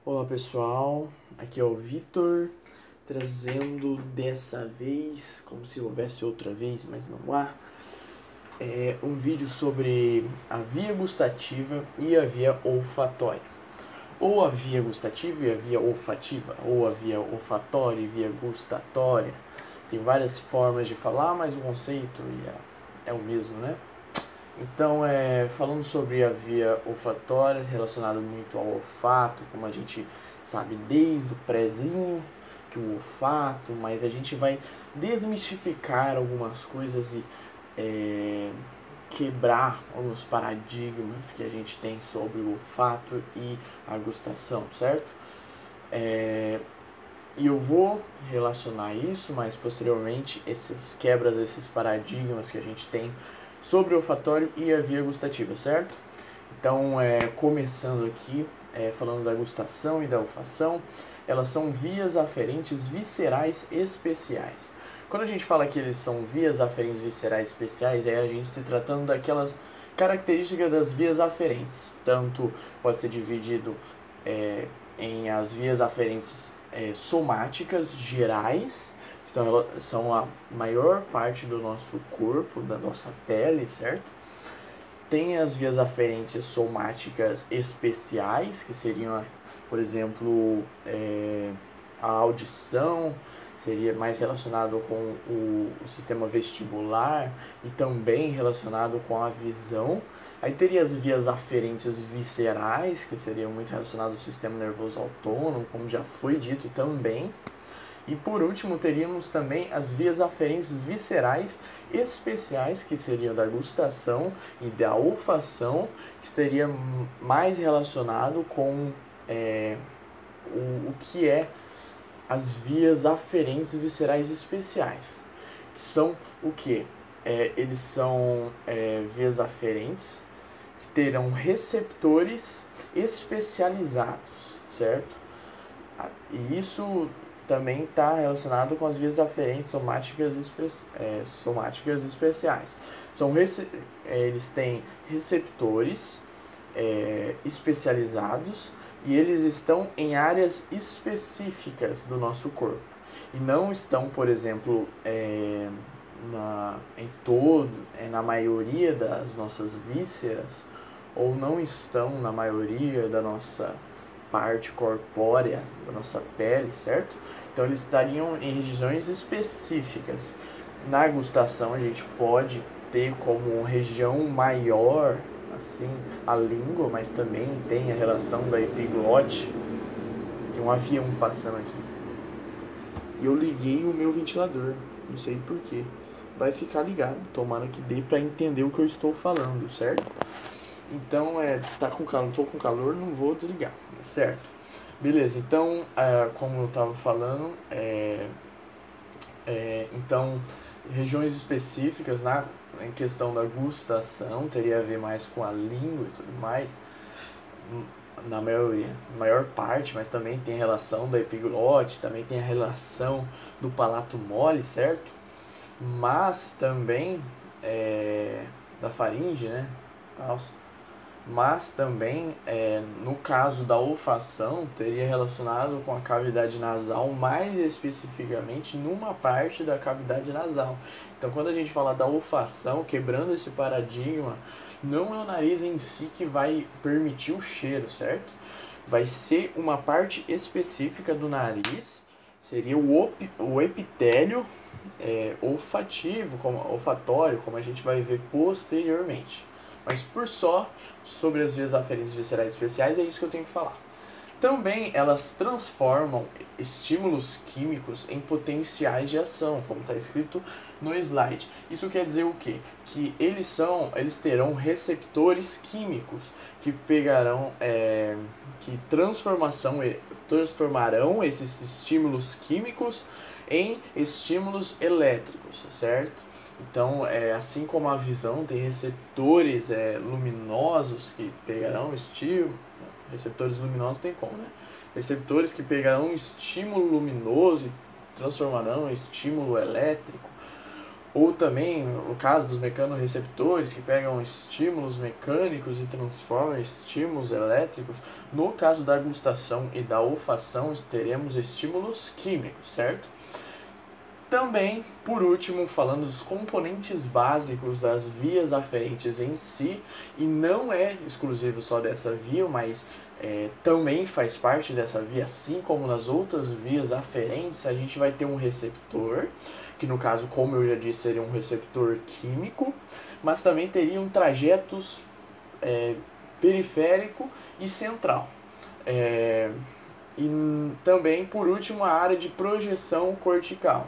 Olá pessoal, aqui é o Vitor, trazendo dessa vez, como se houvesse outra vez, mas não há, um vídeo sobre a via gustativa e a via olfatória. Ou a via gustativa e a via olfativa, ou a via olfatória e via gustatória. Tem várias formas de falar, mas o conceito é o mesmo, né? Então, falando sobre a via olfatória, relacionado muito ao olfato, como a gente sabe desde o prézinho, que o olfato, mas a gente vai desmistificar algumas coisas e quebrar alguns paradigmas que a gente tem sobre o olfato e a gustação, certo? E eu vou relacionar isso, mas posteriormente, essas quebras desses paradigmas que a gente tem sobre o olfatório e a via gustativa, certo? Então, começando aqui, falando da gustação e da olfação, elas são vias aferentes viscerais especiais. Quando a gente fala que eles são vias aferentes viscerais especiais, é a gente se tratando daquelas características das vias aferentes. Tanto pode ser dividido em as vias aferentes somáticas gerais, são a maior parte do nosso corpo, da nossa pele, certo? Tem as vias aferentes somáticas especiais, que seriam, por exemplo, a audição, seria mais relacionado com o sistema vestibular e também relacionado com a visão. Aí teria as vias aferentes viscerais, que seriam muito relacionadas ao sistema nervoso autônomo, como já foi dito também. E por último, teríamos também as vias aferentes viscerais especiais, que seriam da gustação e da olfação, que estaria mais relacionado com o que é as vias aferentes viscerais especiais. São o que? Eles são vias aferentes que terão receptores especializados, certo? E isso também está relacionado com as vias aferentes somáticas especiais. Eles têm receptores especializados e eles estão em áreas específicas do nosso corpo. E não estão, por exemplo, na maioria das nossas vísceras, ou não estão na maioria da nossa parte corpórea, da nossa pele, certo? Então eles estariam em regiões específicas. Na gustação a gente pode ter como região maior, assim, a língua, mas também tem a relação da epiglote. Tem um avião passando aqui. E eu liguei o meu ventilador, não sei porquê. Vai ficar ligado, tomara que dê para entender o que eu estou falando, certo? Então, tá com calor, tô com calor, não vou desligar, certo? Beleza, então, como eu tava falando, então, regiões específicas em questão da gustação, teria a ver mais com a língua e tudo mais, na maior parte, mas também tem a relação da epiglote, também tem a relação do palato mole, certo? Mas também da faringe, né? Mas também, no caso da olfação, teria relacionado com a cavidade nasal, mais especificamente numa parte da cavidade nasal. Então, quando a gente fala da olfação, quebrando esse paradigma, não é o nariz em si que vai permitir o cheiro, certo? Vai ser uma parte específica do nariz, seria o epitélio olfativo, olfatório, como a gente vai ver posteriormente. Mas por só, sobre as vias aferentes viscerais especiais, é isso que eu tenho que falar. Também elas transformam estímulos químicos em potenciais de ação, como está escrito no slide. Isso quer dizer o quê? Que eles terão receptores químicos que que transformarão esses estímulos químicos em estímulos elétricos, certo? Então, assim como a visão tem receptores luminosos que pegarão estímulo, receptores luminosos tem como, né? Receptores que pegarão um estímulo luminoso e transformarão em estímulo elétrico. Ou também o caso dos mecanorreceptores, que pegam estímulos mecânicos e transformam em estímulos elétricos. No caso da gustação e da olfação, teremos estímulos químicos, certo? Também, por último, falando dos componentes básicos das vias aferentes em si, e não é exclusivo só dessa via, mas também faz parte dessa via, assim como nas outras vias aferentes, a gente vai ter um receptor, que no caso, como eu já disse, seria um receptor químico, mas também teriam trajetos periférico e central. E também, por último, a área de projeção cortical.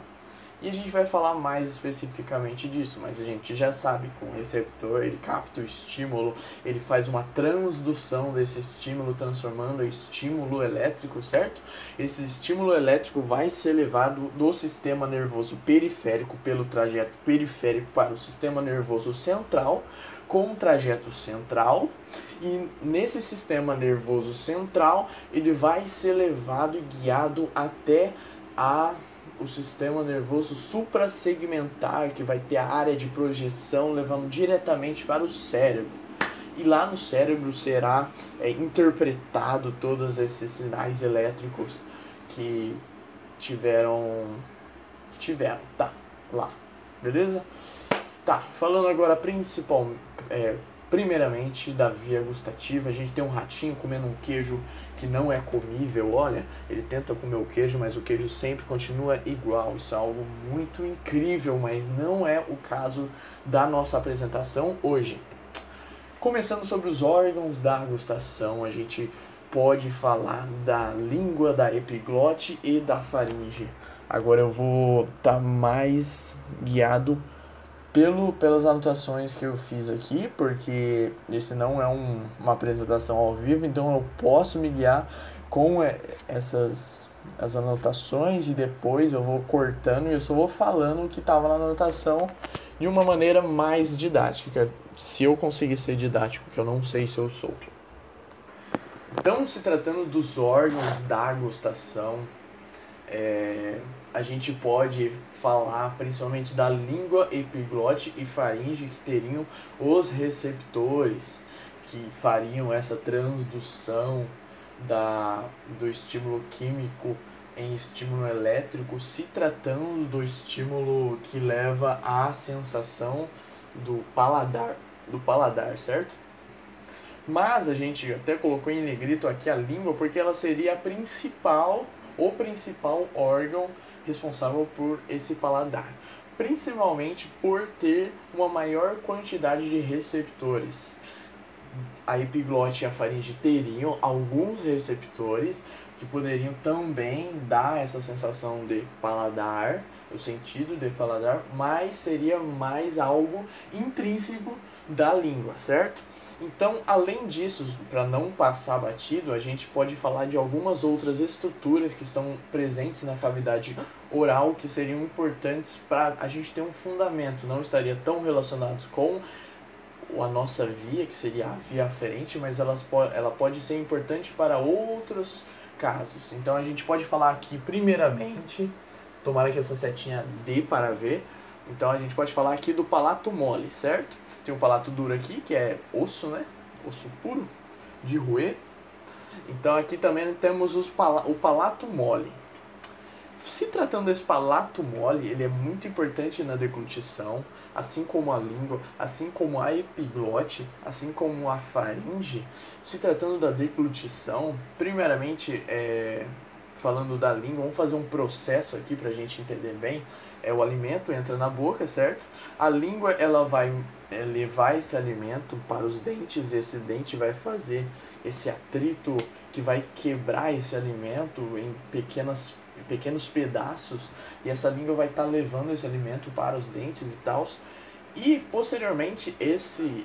E a gente vai falar mais especificamente disso, mas a gente já sabe que o receptor, ele capta o estímulo, ele faz uma transdução desse estímulo, transformando em estímulo elétrico, certo? Esse estímulo elétrico vai ser levado do sistema nervoso periférico, pelo trajeto periférico para o sistema nervoso central, com um trajeto central, e nesse sistema nervoso central, ele vai ser levado e guiado até o sistema nervoso suprassegmentar, que vai ter a área de projeção levando diretamente para o cérebro. E lá no cérebro será interpretado todos esses sinais elétricos que tiveram, tá, lá, beleza? Tá, falando agora primeiramente da via gustativa, a gente tem um ratinho comendo um queijo que não é comível, olha, ele tenta comer o queijo, mas o queijo sempre continua igual, isso é algo muito incrível, mas não é o caso da nossa apresentação hoje. Começando sobre os órgãos da gustação, a gente pode falar da língua, da epiglote e da faringe. Agora eu vou estar mais guiado pelas anotações que eu fiz aqui, porque esse não é uma apresentação ao vivo, então eu posso me guiar com as anotações e depois eu vou cortando e eu só vou falando o que estava na anotação de uma maneira mais didática, se eu conseguir ser didático, que eu não sei se eu sou. Então, se tratando dos órgãos da gustação, a gente pode falar principalmente da língua, epiglote e faringe, que teriam os receptores que fariam essa transdução do estímulo químico em estímulo elétrico, se tratando do estímulo que leva à sensação do paladar, certo? Mas a gente até colocou em negrito aqui a língua porque ela seria o principal órgão responsável por esse paladar, principalmente por ter uma maior quantidade de receptores. A epiglote e a faringe teriam alguns receptores que poderiam também dar essa sensação de paladar, o sentido de paladar, mas seria mais algo intrínseco da língua, certo? Então, além disso, para não passar batido, a gente pode falar de algumas outras estruturas que estão presentes na cavidade oral que seriam importantes para a gente ter um fundamento. Não estaria tão relacionados com a nossa via, que seria a via aferente, mas ela pode ser importante para outros casos. Então, a gente pode falar aqui, primeiramente, tomara que essa setinha dê para ver. Então, a gente pode falar aqui do palato mole, certo? Tem um palato duro aqui, que é osso, né? Osso puro, de roer. Então aqui também temos o palato mole. Se tratando desse palato mole, ele é muito importante na deglutição, assim como a língua, assim como a epiglote, assim como a faringe. Se tratando da deglutição, primeiramente, falando da língua, vamos fazer um processo aqui para a gente entender bem. O alimento entra na boca, certo? A língua, ela vai levar esse alimento para os dentes, e esse dente vai fazer esse atrito que vai quebrar esse alimento em pequenos pedaços, e essa língua vai estar levando esse alimento para os dentes e tal. E posteriormente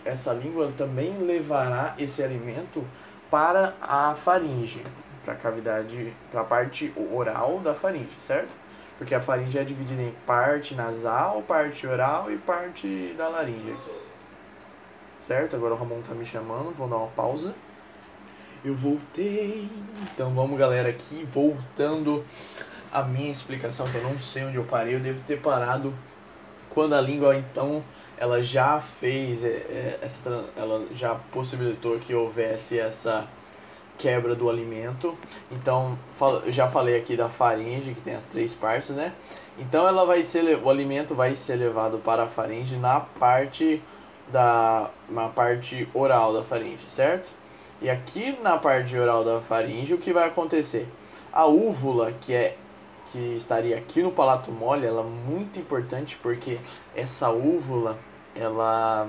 essa língua também levará esse alimento para a faringe, para a cavidade, para a parte oral da faringe, certo? Porque a faringe é dividida em parte nasal, parte oral e parte da laringe aqui. Certo? Agora o Ramon tá me chamando, vou dar uma pausa. Eu voltei. Então vamos, galera, aqui voltando a minha explicação, que eu não sei onde eu parei. Eu devo ter parado quando a língua, então, ela já fez, ela já possibilitou que houvesse essa quebra do alimento. Então, eu já falei aqui da faringe, que tem as 3 partes, né? Então, o alimento vai ser levado para a faringe na parte oral da faringe, certo? E aqui na parte oral da faringe, o que vai acontecer? A úvula, que estaria aqui no palato mole, ela é muito importante porque essa úvula, ela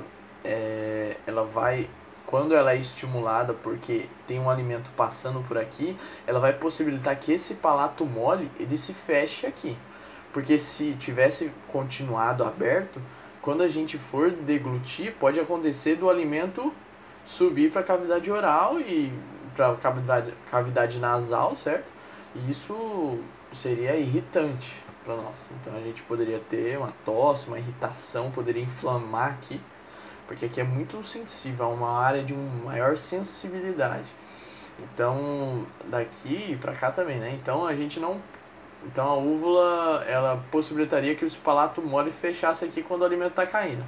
vai, quando ela é estimulada, porque tem um alimento passando por aqui, ela vai possibilitar que esse palato mole, ele se feche aqui. Porque se tivesse continuado aberto, quando a gente for deglutir, pode acontecer do alimento subir para a cavidade oral e para a cavidade nasal, certo? E isso seria irritante para nós. Então a gente poderia ter uma tosse, uma irritação, poderia inflamar aqui, porque aqui é muito sensível, é uma área de maior sensibilidade. Então daqui para cá também, né? Então a úvula, ela possibilitaria que o palato mole fechasse aqui quando o alimento está caindo.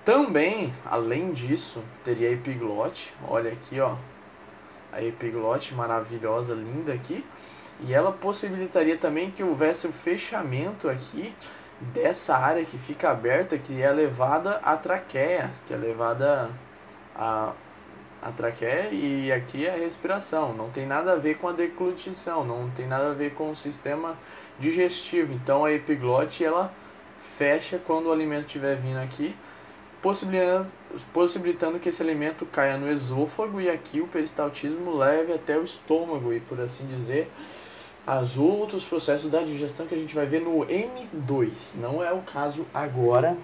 Também, além disso, teria a epiglote. Olha aqui, ó, a epiglote maravilhosa, linda aqui. E ela possibilitaria também que houvesse o fechamento aqui dessa área que fica aberta, que é levada à traqueia, que é levada a traqueia, e aqui é a respiração. Não tem nada a ver com a deglutição, não tem nada a ver com o sistema digestivo. Então a epiglote, ela fecha quando o alimento estiver vindo aqui, possibilitando que esse alimento caia no esôfago e aqui o peristaltismo leve até o estômago e, por assim dizer, os outros processos da digestão que a gente vai ver no M2. Não é o caso agora,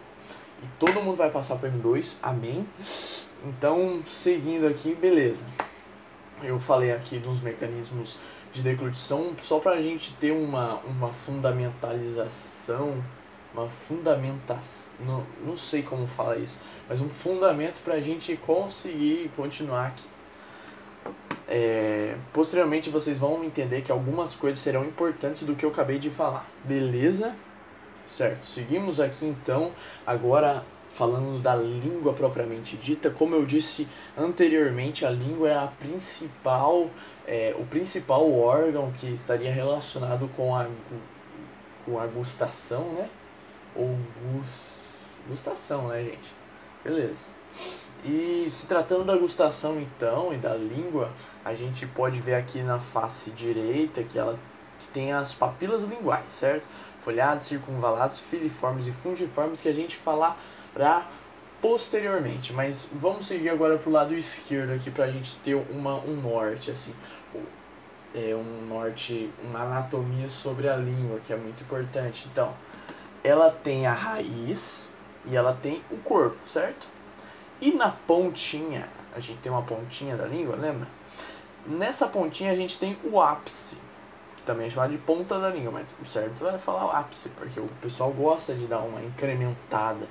e todo mundo vai passar para o M2, amém? Então, seguindo aqui, beleza. Eu falei aqui dos mecanismos de deglutição, só para a gente ter uma fundamentalização, não sei como fala isso, mas um fundamento para a gente conseguir continuar aqui. Posteriormente vocês vão entender que algumas coisas serão importantes do que eu acabei de falar, beleza? Certo, seguimos aqui então, agora falando da língua propriamente dita. Como eu disse anteriormente, a língua é o principal órgão que estaria relacionado com a gustação, né? Ou gustação, né, gente? Beleza. E se tratando da gustação então e da língua, a gente pode ver aqui na face direita que tem as papilas linguais, certo? Folhados, circunvalados, filiformes e fungiformes, que a gente falará posteriormente. Mas vamos seguir agora para o lado esquerdo aqui para a gente ter um norte, assim. Uma anatomia sobre a língua, que é muito importante. Então, ela tem a raiz e ela tem o corpo, certo? E na pontinha, a gente tem uma pontinha da língua, lembra? Nessa pontinha a gente tem o ápice, que também é chamado de ponta da língua, mas o certo é falar o ápice, porque o pessoal gosta de dar uma incrementada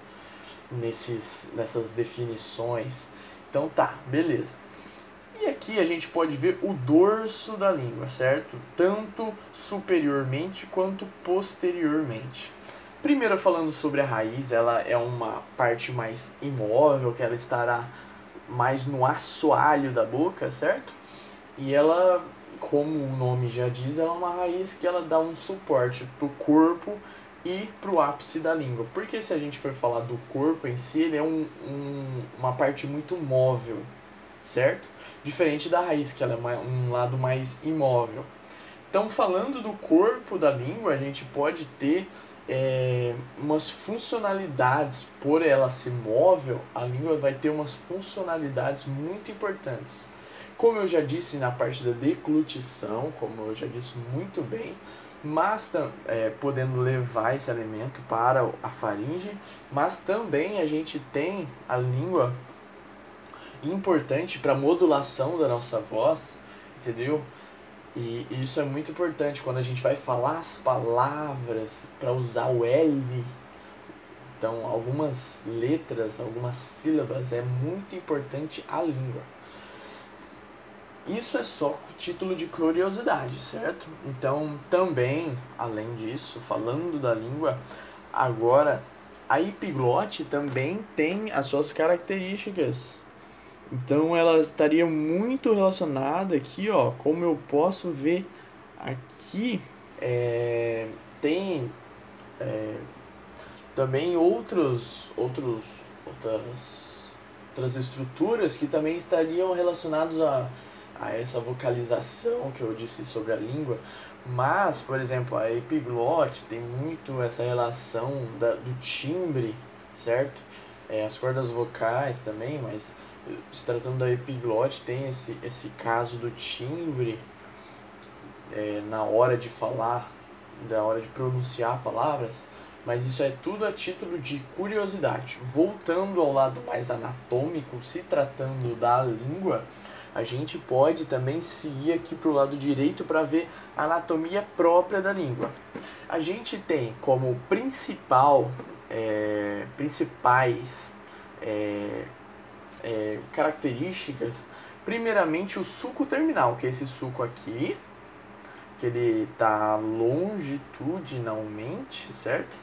nessas definições. Então tá, beleza. E aqui a gente pode ver o dorso da língua, certo? Tanto superiormente quanto posteriormente. Primeiro, falando sobre a raiz, ela é uma parte mais imóvel, que ela estará mais no assoalho da boca, certo? E ela, como o nome já diz, ela é uma raiz que ela dá um suporte para o corpo e para o ápice da língua. Porque se a gente for falar do corpo em si, ele é uma parte muito móvel, certo? Diferente da raiz, que ela é um lado mais imóvel. Então, falando do corpo da língua, a gente pode ter umas funcionalidades. Por ela ser móvel, a língua vai ter umas funcionalidades muito importantes. Como eu já disse na parte da deglutição, como eu já disse muito bem, mas podendo levar esse alimento para a faringe, mas também a gente tem a língua importante para a modulação da nossa voz, entendeu? E isso é muito importante quando a gente vai falar as palavras para usar o L. Então, algumas letras, algumas sílabas, é muito importante a língua. Isso é só título de curiosidade, certo? Então, também, além disso, falando da língua, Agora, a epiglote também tem as suas características. Então ela estaria muito relacionada aqui, ó, como eu posso ver aqui, tem também outras estruturas que também estariam relacionadas a essa vocalização que eu disse sobre a língua. Mas, por exemplo, a epiglote tem muito essa relação do timbre, certo? As cordas vocais também, mas se tratando da epiglote, tem esse caso do timbre na hora de falar, da hora de pronunciar palavras, mas isso é tudo a título de curiosidade. Voltando ao lado mais anatômico, se tratando da língua, a gente pode também seguir aqui para o lado direito para ver a anatomia própria da língua. A gente tem como principais características, primeiramente o sulco terminal, que é esse sulco aqui, que ele está longitudinalmente, certo?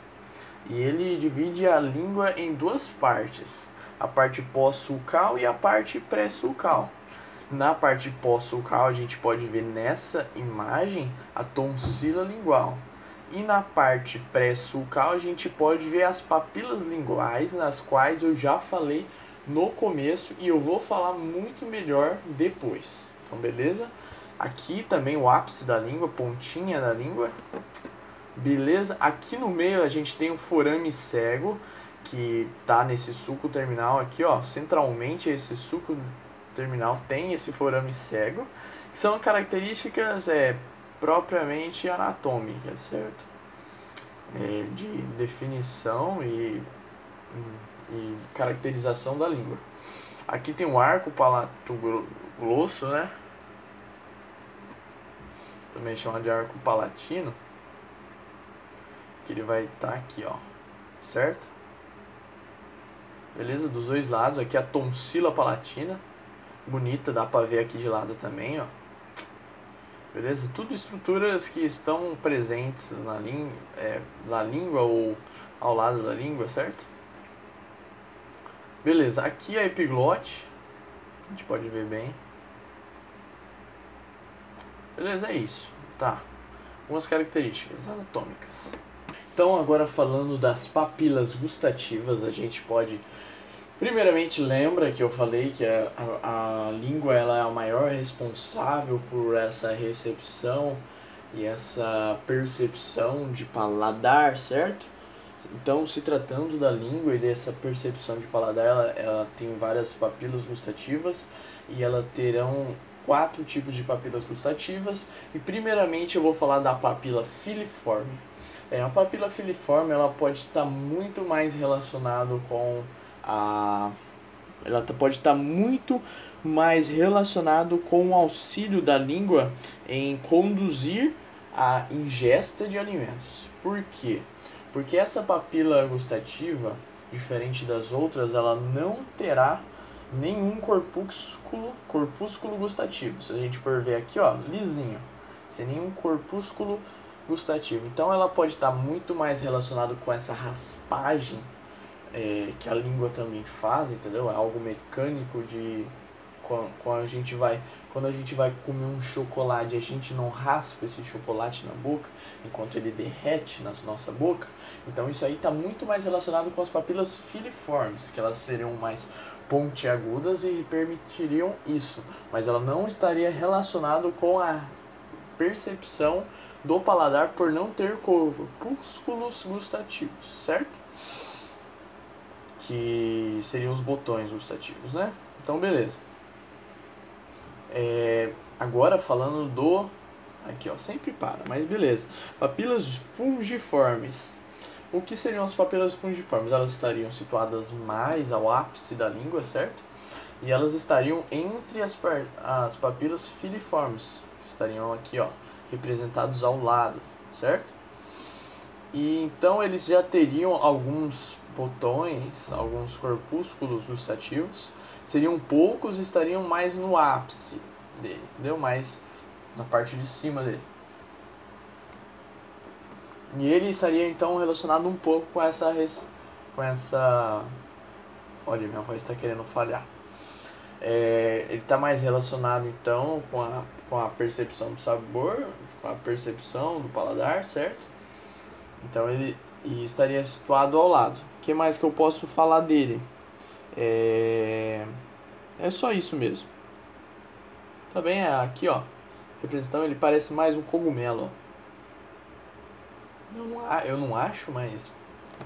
E ele divide a língua em duas partes, a parte pós-sulcal e a parte pré-sulcal. Na parte pós-sulcal a gente pode ver nessa imagem a tonsila lingual. E na parte pré-sulcal a gente pode ver as papilas linguais, nas quais eu já falei no começo e eu vou falar muito melhor depois. Então, beleza? Aqui também o ápice da língua, pontinha da língua. Beleza? Aqui no meio a gente tem o forame cego, que tá nesse sulco terminal aqui, ó. Centralmente esse sulco terminal tem esse forame cego, que são características propriamente anatômicas, certo? De definição e caracterização da língua. Aqui tem o arco palatoglosso, né? Também chamado de arco palatino, que ele vai estar aqui, ó, certo? Beleza? Dos dois lados, aqui a tonsila palatina, bonita, dá pra ver aqui de lado também, ó. Beleza? Tudo estruturas que estão presentes na língua ou ao lado da língua, certo? Beleza, aqui a epiglote, a gente pode ver bem. Beleza, é isso, tá? Algumas características anatômicas. Então, agora falando das papilas gustativas, a gente pode... Primeiramente, lembra que eu falei que a língua ela é a maior responsável por essa recepção e essa percepção de paladar, certo? Então, se tratando da língua e dessa percepção de paladar, ela tem várias papilas gustativas e elas terão 4 tipos de papilas gustativas. E primeiramente eu vou falar da papila filiforme. A papila filiforme ela pode estar muito mais relacionado com o auxílio da língua em conduzir a ingesta de alimentos. Por quê? Porque essa papila gustativa, diferente das outras, ela não terá nenhum corpúsculo gustativo. Se a gente for ver aqui, ó, lisinho, sem nenhum corpúsculo gustativo. Então ela pode estar muito mais relacionado com essa raspagem que a língua também faz, entendeu? É algo mecânico de quando a gente vai comer um chocolate, a gente não raspa esse chocolate na boca enquanto ele derrete na nossa boca. Então isso aí está muito mais relacionado com as papilas filiformes, que elas seriam mais pontiagudas e permitiriam isso, mas ela não estaria relacionado com a percepção do paladar por não ter corpúsculos gustativos, certo? Que seriam os botões gustativos, né? Então, beleza. Agora falando do... Aqui, ó, sempre para, mas beleza. Papilas fungiformes. O que seriam as papilas fungiformes? Elas estariam situadas mais ao ápice da língua, certo? E elas estariam entre as papilas filiformes, que estariam aqui, ó, representados ao lado, certo? E então eles já teriam alguns botões, alguns corpúsculos gustativos. Seriam poucos e estariam mais no ápice dele, entendeu? Mais na parte de cima dele. E ele estaria então relacionado um pouco com essa olha, minha voz está querendo falhar. Ele está mais relacionado então com a percepção do sabor, com a percepção do paladar, certo? Então ele estaria situado ao lado. O que mais que eu posso falar dele? É só isso mesmo. Também aqui, ó, representando, ele parece mais um cogumelo. Eu não acho, mas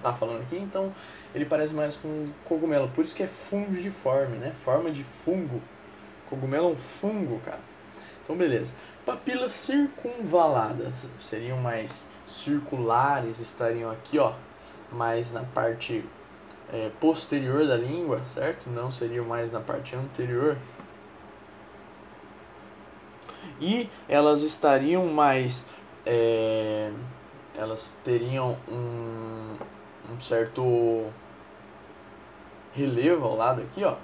tá falando aqui, então ele parece mais com um cogumelo. Por isso que é fungiforme, né? Forma de fungo. Cogumelo é um fungo, cara. Então, beleza. Papilas circunvaladas seriam mais circulares, estariam aqui, ó, mais na parte posterior da língua, certo? Não seriam mais na parte anterior. E elas estariam mais... elas teriam um certo relevo ao lado aqui, ó.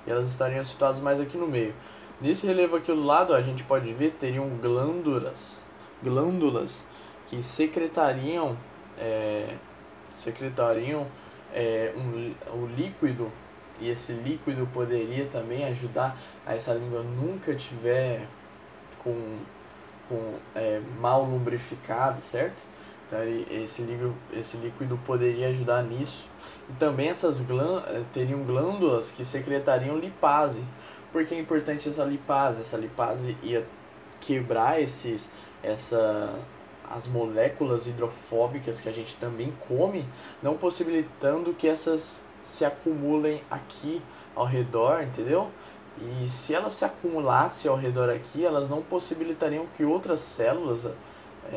E elas estariam situadas mais aqui no meio. Nesse relevo aqui do lado, ó, a gente pode ver, teriam glândulas que secretariam o líquido, e esse líquido poderia também ajudar a essa língua nunca tiver mal lubrificado, certo? Então esse líquido poderia ajudar nisso. E também teriam glândulas que secretariam lipase. Por que é importante essa lipase? Essa lipase ia quebrar as moléculas hidrofóbicas que a gente também come, não possibilitando que essas se acumulem aqui ao redor, entendeu? E se elas se acumulassem ao redor aqui, elas não possibilitariam que outras células,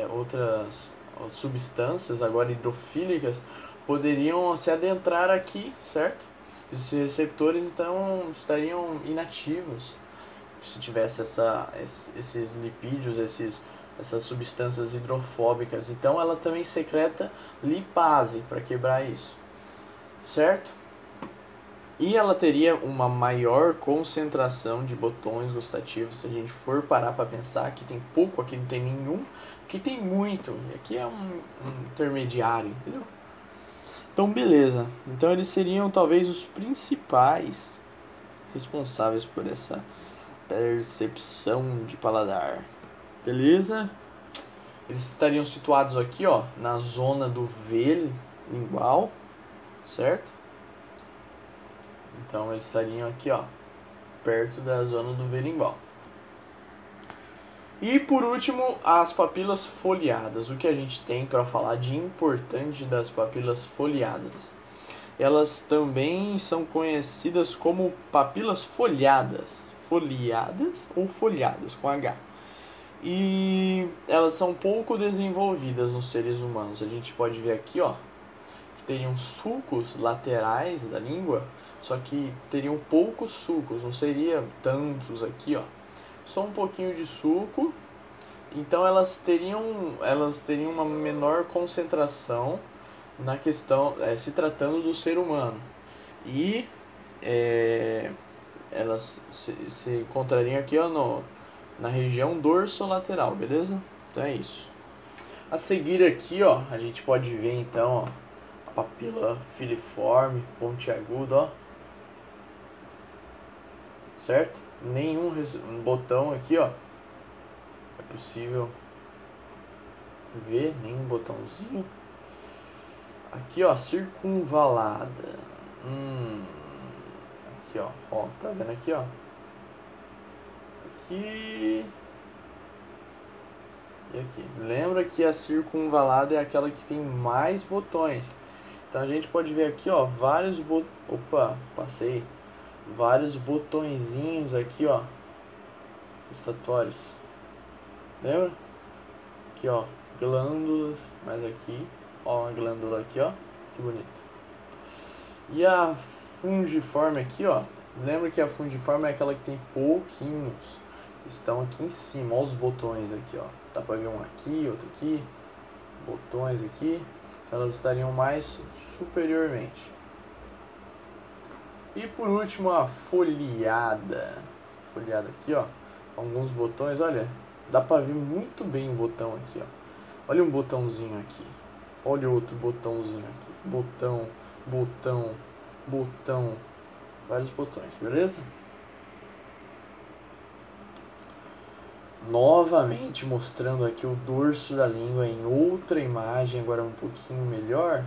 outras substâncias agora hidrofílicas, poderiam se adentrar aqui, certo? Esses receptores então estariam inativos se tivesse esses lipídios, essas substâncias hidrofóbicas. Então ela também secreta lipase para quebrar isso, certo? E ela teria uma maior concentração de botões gustativos. Se a gente for parar para pensar, aqui tem pouco, aqui não tem nenhum, aqui tem muito, e aqui é um intermediário, entendeu? Então beleza, então eles seriam talvez os principais responsáveis por essa percepção de paladar, beleza? Eles estariam situados aqui, ó, na zona do V lingual, certo? Então eles estariam aqui, ó, perto da zona do V lingual. E por último, as papilas foliadas. O que a gente tem para falar de importante das papilas foliadas? Elas também são conhecidas como papilas folhadas. Foliadas ou folhadas com H. E elas são pouco desenvolvidas nos seres humanos. A gente pode ver aqui, ó, que teriam sulcos laterais da língua, só que teriam poucos sulcos, não seria tantos aqui, ó. Só um pouquinho de suco. Então elas teriam uma menor concentração na questão, se tratando do ser humano. E elas se encontrariam aqui, ó, na região dorsolateral, beleza? Então é isso. A seguir aqui, ó, a gente pode ver então, ó, a papila filiforme, pontiaguda, ó. Certo? Nenhum botão aqui, ó, é possível ver, nenhum botãozinho. Aqui, ó, circunvalada. Aqui, ó, tá vendo aqui, ó? Aqui e aqui. Lembra que a circunvalada é aquela que tem mais botões. Então a gente pode ver aqui, ó, vários vários botõezinhos aqui, ó, gustatórios. Lembra? Aqui, ó, glândulas, mais aqui, ó, uma glândula aqui, ó, que bonito. E a fungiforme aqui, ó, lembra que a fungiforme é aquela que tem pouquinhos, estão aqui em cima, ó, os botões aqui, ó, dá pra ver um aqui, outro aqui, botões aqui, então elas estariam mais superiormente. E por último, a folhada. Folhada aqui, ó. Alguns botões, olha. Dá pra ver muito bem o botão aqui, ó. Olha um botãozinho aqui. Olha outro botãozinho aqui. Botão, botão, botão. Vários botões, beleza? Novamente mostrando aqui o dorso da língua em outra imagem, agora um pouquinho melhor.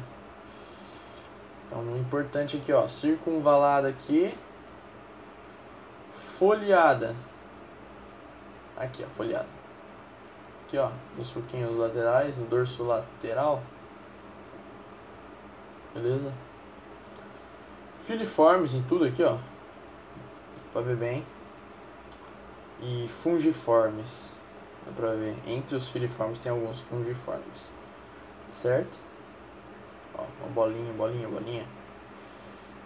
Então, o importante aqui, ó, circunvalada aqui, folheada. Aqui, ó, folheada. Aqui, ó, nos suquinhos laterais, no dorso lateral. Beleza? Filiformes em tudo aqui, ó. Pra ver bem. E fungiformes. Dá pra ver. Entre os filiformes tem alguns fungiformes. Certo? Ó, uma bolinha, bolinha, bolinha.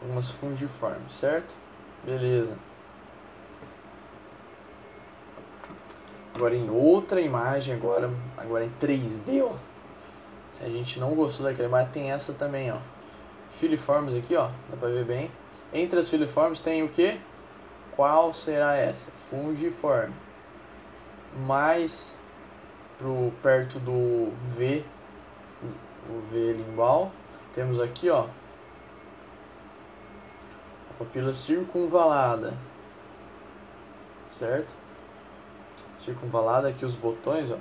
Algumas fungiformes, certo? Beleza. Agora em outra imagem, agora em 3D, ó. Se a gente não gostou daquela imagem, tem essa também, ó. Filiformes aqui, ó. Dá pra ver bem. Entre as filiformes tem o que? Qual será essa? Fungiforme. Mais perto do V, o V lingual, temos aqui, ó, a papila circunvalada, certo? Circunvalada, aqui os botões, ó,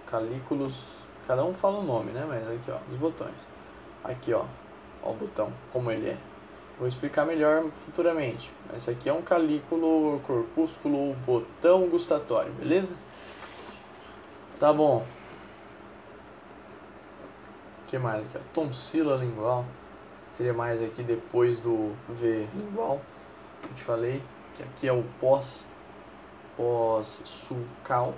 calículos, cada um fala o nome, né? Mas aqui, ó, os botões. Aqui, ó o botão, como ele é. Vou explicar melhor futuramente. Esse aqui é um calículo, corpúsculo ou botão gustatório, beleza? Tá bom. O que mais aqui? Tonsila lingual. Seria mais aqui depois do V lingual. Que eu te falei. Que aqui é o pós-sulcal.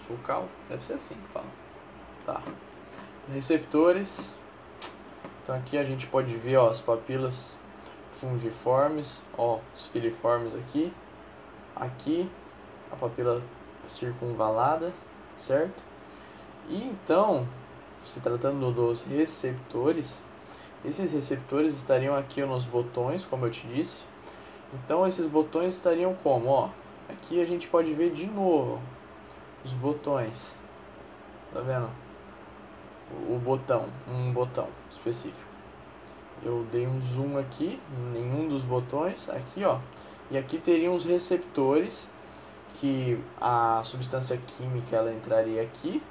Sulcal? Deve ser assim que fala. Tá. Receptores. Então aqui a gente pode ver, ó, as papilas fungiformes, ó, os filiformes aqui. Aqui a papila circunvalada, certo? E então, se tratando dos receptores, esses receptores estariam aqui nos botões, como eu te disse. Então esses botões estariam como, ó? Aqui a gente pode ver de novo os botões. Tá vendo? O botão, um botão específico. Eu dei um zoom aqui, nenhum dos botões, aqui, ó. E aqui teriam os receptores, que a substância química ela entraria aqui,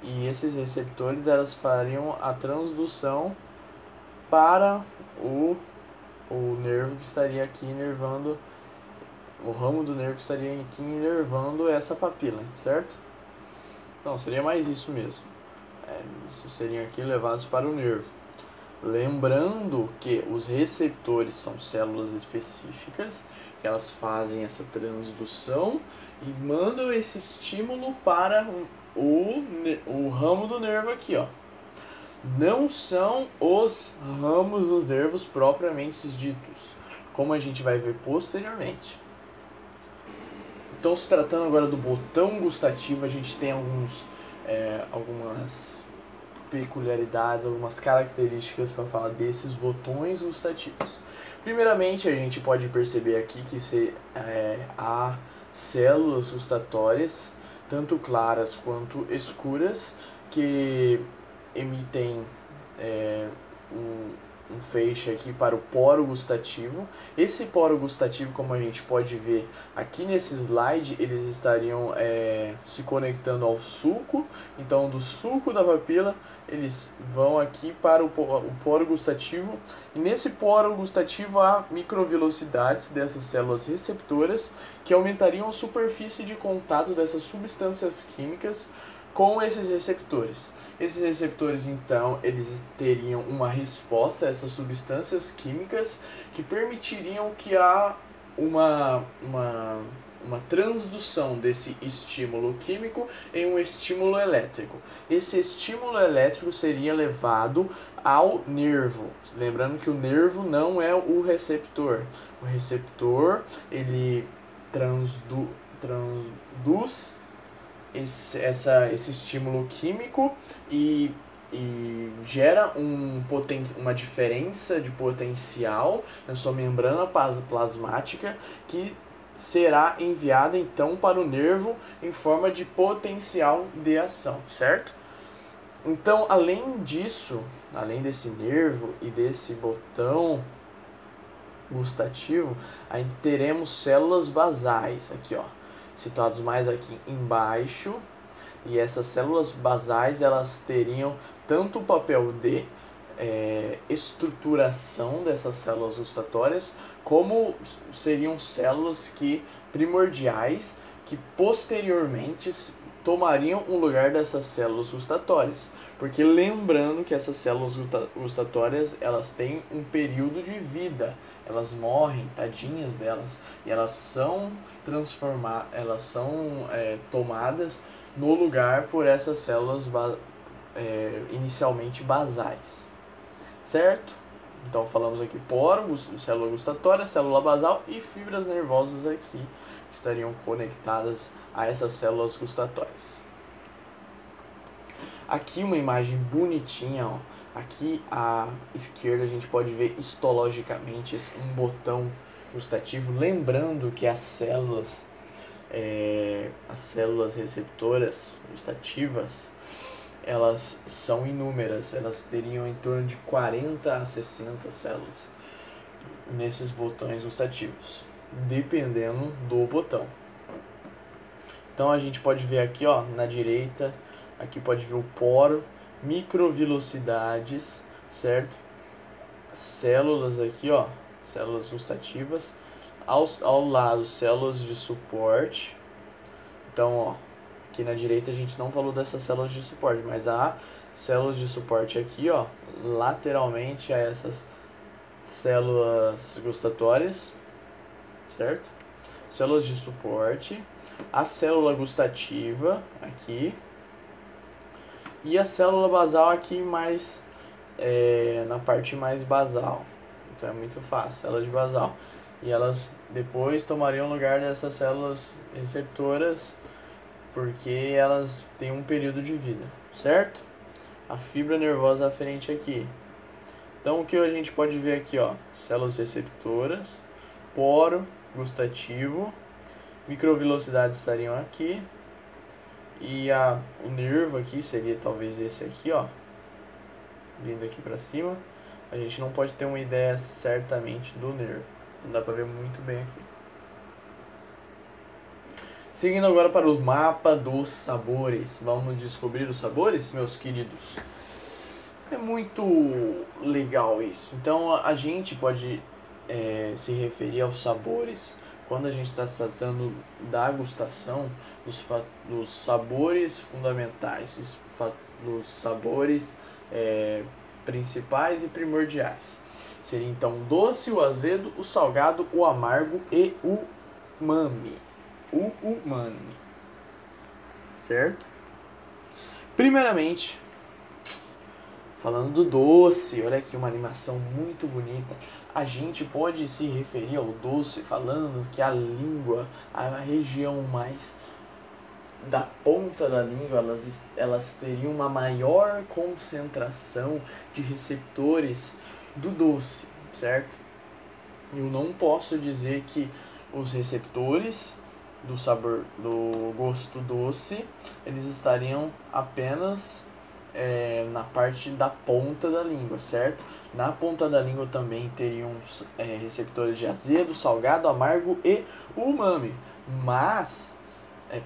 e esses receptores elas fariam a transdução para o nervo que estaria aqui inervando, o ramo do nervo que estaria aqui inervando essa papila, certo? Não, seria mais isso mesmo. Isso seriam aqui levados para o nervo. Lembrando que os receptores são células específicas, que elas fazem essa transdução e mandam esse estímulo para o ramo do nervo aqui, ó. Não são os ramos dos nervos propriamente ditos, como a gente vai ver posteriormente. Então, se tratando agora do botão gustativo, a gente tem algumas peculiaridades, algumas características para falar desses botões gustativos. Primeiramente, a gente pode perceber aqui que há células gustatórias, tanto claras quanto escuras, que emitem um feixe aqui para o poro gustativo. Esse poro gustativo, como a gente pode ver aqui nesse slide, eles estariam se conectando ao sulco. Então, do sulco da papila, eles vão aqui para o poro gustativo. E nesse poro gustativo há microvelocidades dessas células receptoras que aumentariam a superfície de contato dessas substâncias químicas com esses receptores. Esses receptores, então, eles teriam uma resposta a essas substâncias químicas que permitiriam que há uma transdução desse estímulo químico em um estímulo elétrico. Esse estímulo elétrico seria levado ao nervo. Lembrando que o nervo não é o receptor. O receptor, ele transduz esse estímulo químico e gera uma diferença de potencial na sua membrana plasmática que será enviada então para o nervo em forma de potencial de ação, certo? Então, além disso, além desse nervo e desse botão gustativo, ainda teremos células basais aqui, ó, situadas mais aqui embaixo. E essas células basais, elas teriam tanto o papel de estruturação dessas células gustatórias, como seriam células primordiais que posteriormente tomariam o lugar dessas células gustatórias. Porque lembrando que essas células gustatórias, elas têm um período de vida, elas morrem, tadinhas delas, e elas são tomadas no lugar por essas células inicialmente basais, certo? Então falamos aqui poro, célula gustatória, célula basal e fibras nervosas aqui que estariam conectadas a essas células gustatórias. Aqui uma imagem bonitinha, ó. Aqui à esquerda a gente pode ver histologicamente um botão gustativo, lembrando que as células receptoras gustativas, elas são inúmeras, elas teriam em torno de 40 a 60 células nesses botões gustativos, dependendo do botão. Então a gente pode ver aqui, ó, na direita, aqui pode ver o poro, microvilosidades, certo? Células aqui, ó, células gustativas, ao lado células de suporte. Então, ó, aqui na direita a gente não falou dessas células de suporte, mas há células de suporte aqui, ó, lateralmente a essas células gustatórias, certo? Células de suporte, a célula gustativa aqui e a célula basal aqui mais na parte mais basal. Então é muito fácil, célula de basal. E elas depois tomariam o lugar dessas células receptoras, porque elas têm um período de vida, certo? A fibra nervosa aferente aqui. Então o que a gente pode ver aqui, ó, células receptoras, poro gustativo, microvilosidades estariam aqui, e o nervo aqui seria talvez esse aqui, ó, vindo aqui para cima. A gente não pode ter uma ideia certamente do nervo, não dá para ver muito bem aqui. Seguindo agora para o mapa dos sabores, vamos descobrir os sabores, meus queridos? É muito legal isso. Então a gente pode se referir aos sabores quando a gente está tratando da gustação, dos sabores fundamentais, dos sabores principais e primordiais. Seria então o doce, o azedo, o salgado, o amargo e o umami. O umami, certo? Primeiramente, falando do doce, olha aqui uma animação muito bonita. A gente pode se referir ao doce falando que a língua, a região mais da ponta da língua, elas teriam uma maior concentração de receptores do doce, certo? Eu não posso dizer que os receptores do sabor, do gosto doce, eles estariam apenas na parte da ponta da língua, certo? Na ponta da língua também teriam receptores de azedo, salgado, amargo e umami, mas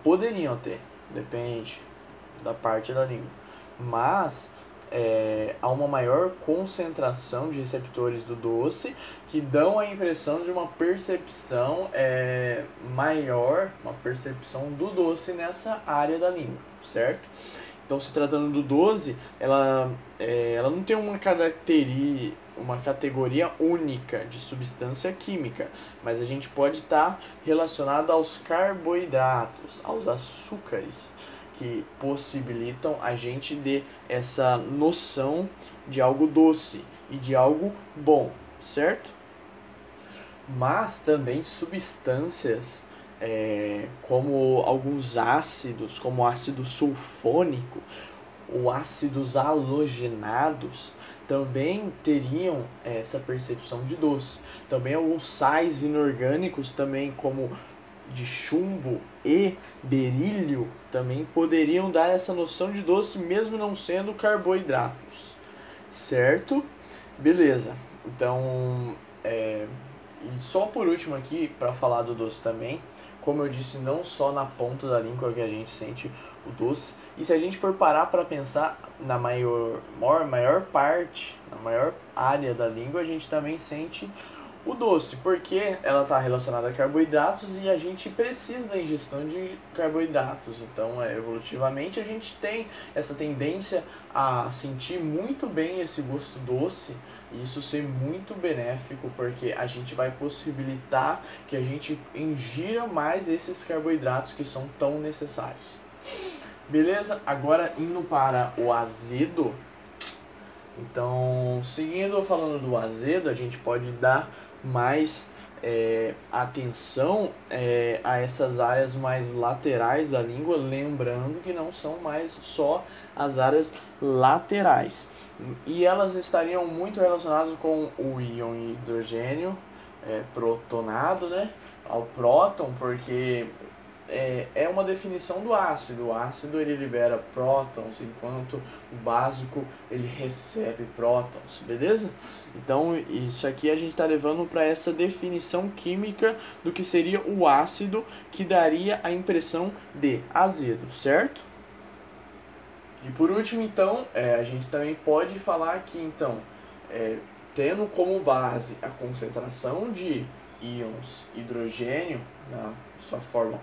poderiam ter, depende da parte da língua, mas há uma maior concentração de receptores do doce que dão a impressão de uma percepção maior, uma percepção do doce nessa área da língua, certo? Então, se tratando do doce, ela não tem uma categoria única de substância química, mas a gente pode estar relacionado aos carboidratos, aos açúcares, que possibilitam a gente ter essa noção de algo doce e de algo bom, certo? Mas também substâncias como alguns ácidos, como o ácido sulfônico, ou ácidos halogenados também teriam essa percepção de doce. Também alguns sais inorgânicos, também como de chumbo e berílio, também poderiam dar essa noção de doce, mesmo não sendo carboidratos, certo? Beleza, então, e só por último aqui, para falar do doce também, como eu disse, não só na ponta da língua que a gente sente o doce, e se a gente for parar para pensar na maior parte, na maior área da língua, a gente também sente o doce, porque ela está relacionada a carboidratos e a gente precisa da ingestão de carboidratos. Então, evolutivamente, a gente tem essa tendência a sentir muito bem esse gosto doce e isso ser muito benéfico, porque a gente vai possibilitar que a gente ingira mais esses carboidratos que são tão necessários. Beleza? Agora, indo para o azedo. Então, seguindo falando do azedo, a gente pode dar mais atenção a essas áreas mais laterais da língua, lembrando que não são mais só as áreas laterais. E elas estariam muito relacionadas com o íon hidrogênio protonado, né, ao próton, porque é uma definição do ácido. O ácido ele libera prótons, enquanto o básico ele recebe prótons, beleza? Então isso aqui a gente está levando para essa definição química do que seria o ácido, que daria a impressão de azedo, certo? E por último, então, a gente também pode falar que, então, tendo como base a concentração de íons hidrogênio na sua forma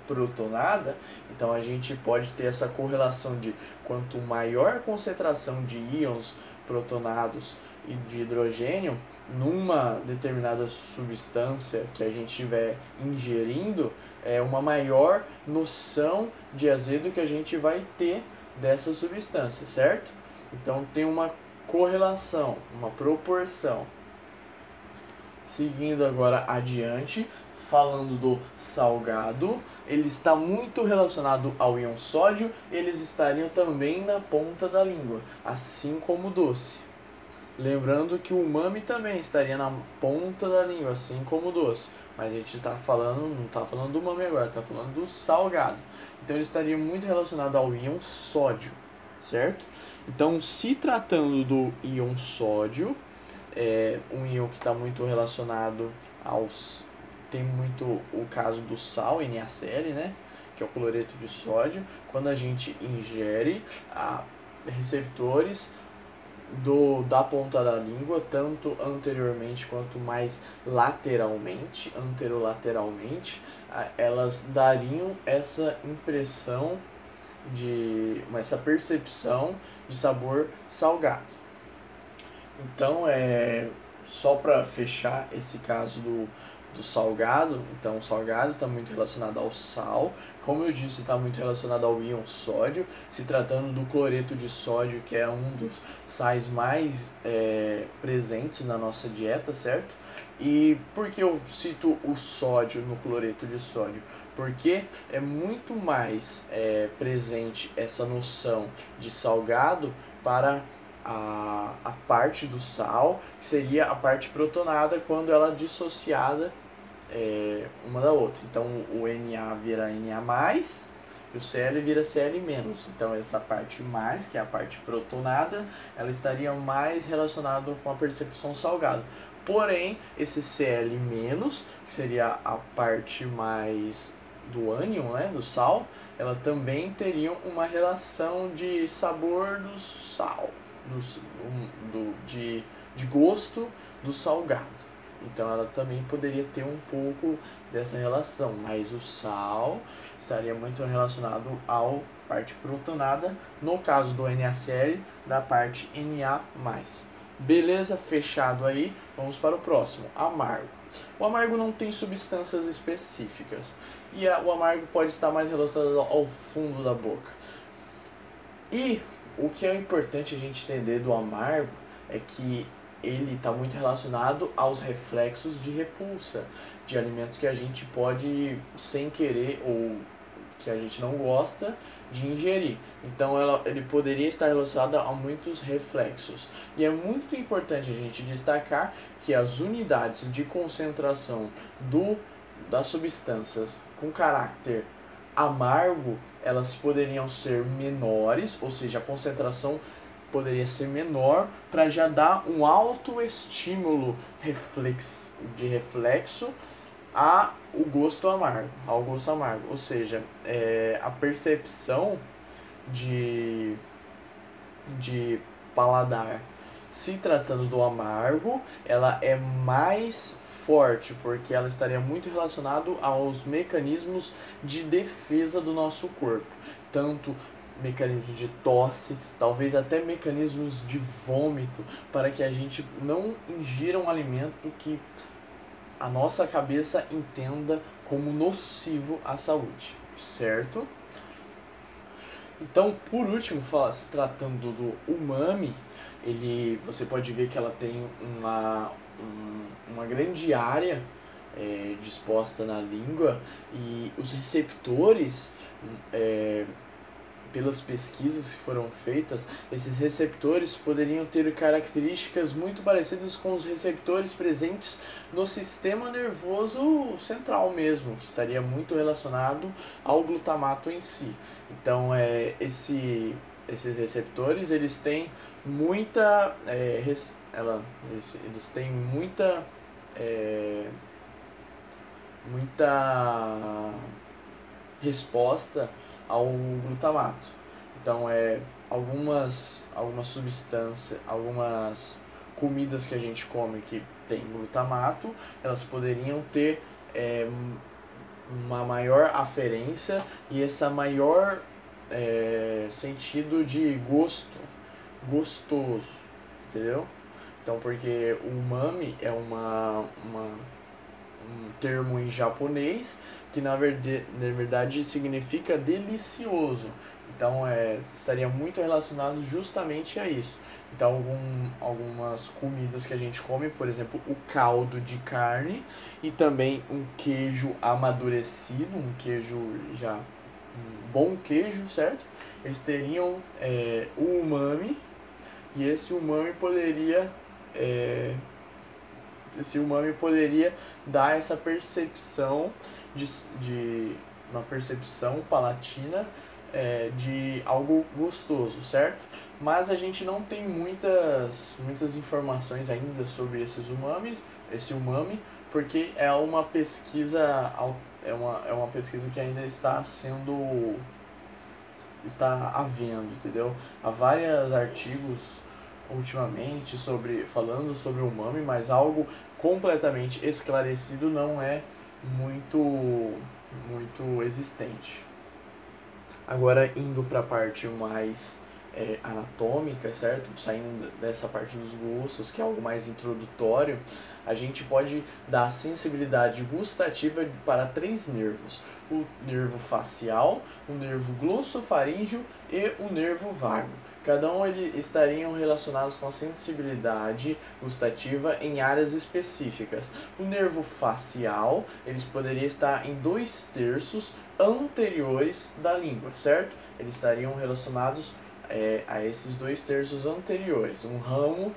protonada, então a gente pode ter essa correlação de quanto maior a concentração de íons protonados e de hidrogênio numa determinada substância que a gente estiver ingerindo, uma maior noção de azedo que a gente vai ter dessa substância, certo? Então tem uma correlação, uma proporção. Seguindo agora adiante, falando do salgado, ele está muito relacionado ao íon sódio, eles estariam também na ponta da língua, assim como o doce. Lembrando que o umami também estaria na ponta da língua, assim como o doce. Mas a gente não está falando do umami agora, está falando do salgado. Então ele estaria muito relacionado ao íon sódio, certo? Então, se tratando do íon sódio, um íon que está muito relacionado tem muito o caso do sal, NaCl, né? Que é o cloreto de sódio. Quando a gente ingere receptores da ponta da língua, tanto anteriormente quanto mais lateralmente, anterolateralmente, elas dariam essa impressão essa percepção de sabor salgado. Então, só para fechar esse caso do salgado, então o salgado está muito relacionado ao sal, como eu disse, está muito relacionado ao íon sódio, se tratando do cloreto de sódio, que é um dos sais mais presentes na nossa dieta, certo? E por que eu cito o sódio no cloreto de sódio? Porque é muito mais presente essa noção de salgado para a parte do sal, que seria a parte protonada, quando ela é dissociada uma da outra. Então o Na vira Na+, e o Cl vira Cl-. Então essa parte mais, que é a parte protonada, ela estaria mais relacionada com a percepção salgada. Porém, esse Cl-, que seria a parte mais do ânion, né, do sal, ela também teria uma relação de sabor do sal, de gosto do salgado. Então ela também poderia ter um pouco dessa relação, mas o sal estaria muito relacionado à parte protonada, no caso do NaCl, da parte Na+. Beleza? Fechado aí, vamos para o próximo, amargo. O amargo não tem substâncias específicas, e o amargo pode estar mais relacionado ao fundo da boca. E o que é importante a gente entender do amargo é que ele está muito relacionado aos reflexos de repulsa, de alimentos que a gente pode, sem querer, ou que a gente não gosta de ingerir. Então ele poderia estar relacionado a muitos reflexos. E é muito importante a gente destacar que as unidades de concentração das substâncias com caráter amargo, elas poderiam ser menores, ou seja, a concentração poderia ser menor, para já dar um alto estímulo de reflexo ao gosto amargo. Ou seja, a percepção de paladar se tratando do amargo, ela é mais forte, porque ela estaria muito relacionado aos mecanismos de defesa do nosso corpo, tanto mecanismos de tosse, talvez até mecanismos de vômito, para que a gente não ingira um alimento que a nossa cabeça entenda como nocivo à saúde, certo? Então, por último, se tratando do umami, você pode ver que ela tem uma grande área disposta na língua, e os receptores, pelas pesquisas que foram feitas, esses receptores poderiam ter características muito parecidas com os receptores presentes no sistema nervoso central mesmo, que estaria muito relacionado ao glutamato em si. Então, esses receptores, eles têm muita resposta ao glutamato. Então, algumas substâncias, algumas comidas que a gente come que tem glutamato, elas poderiam ter uma maior aferência e essa maior sentido de gostoso, entendeu? Então, porque o umami é um termo em japonês que na verdade significa delicioso. Então estaria muito relacionado justamente a isso. Então algumas comidas que a gente come, por exemplo, o caldo de carne e também um queijo amadurecido, um bom queijo, certo? Eles teriam o umami, e esse umami poderia dar essa percepção de uma percepção palatina de algo gostoso, certo? Mas a gente não tem muitas informações ainda sobre esse umami, porque é uma pesquisa que ainda está havendo, entendeu? Há vários artigos ultimamente falando sobre o umami, mas algo completamente esclarecido não é muito existente. Agora, indo para a parte mais anatômica, certo? Saindo dessa parte dos gostos, que é algo mais introdutório, a gente pode dar sensibilidade gustativa para 3 nervos: o nervo facial, o nervo glossofaríngeo e o nervo vago. Cada um estariam relacionados com a sensibilidade gustativa em áreas específicas. O nervo facial, eles poderiam estar em 2/3 anteriores da língua, certo? Eles estariam relacionados a esses 2/3 anteriores, um ramo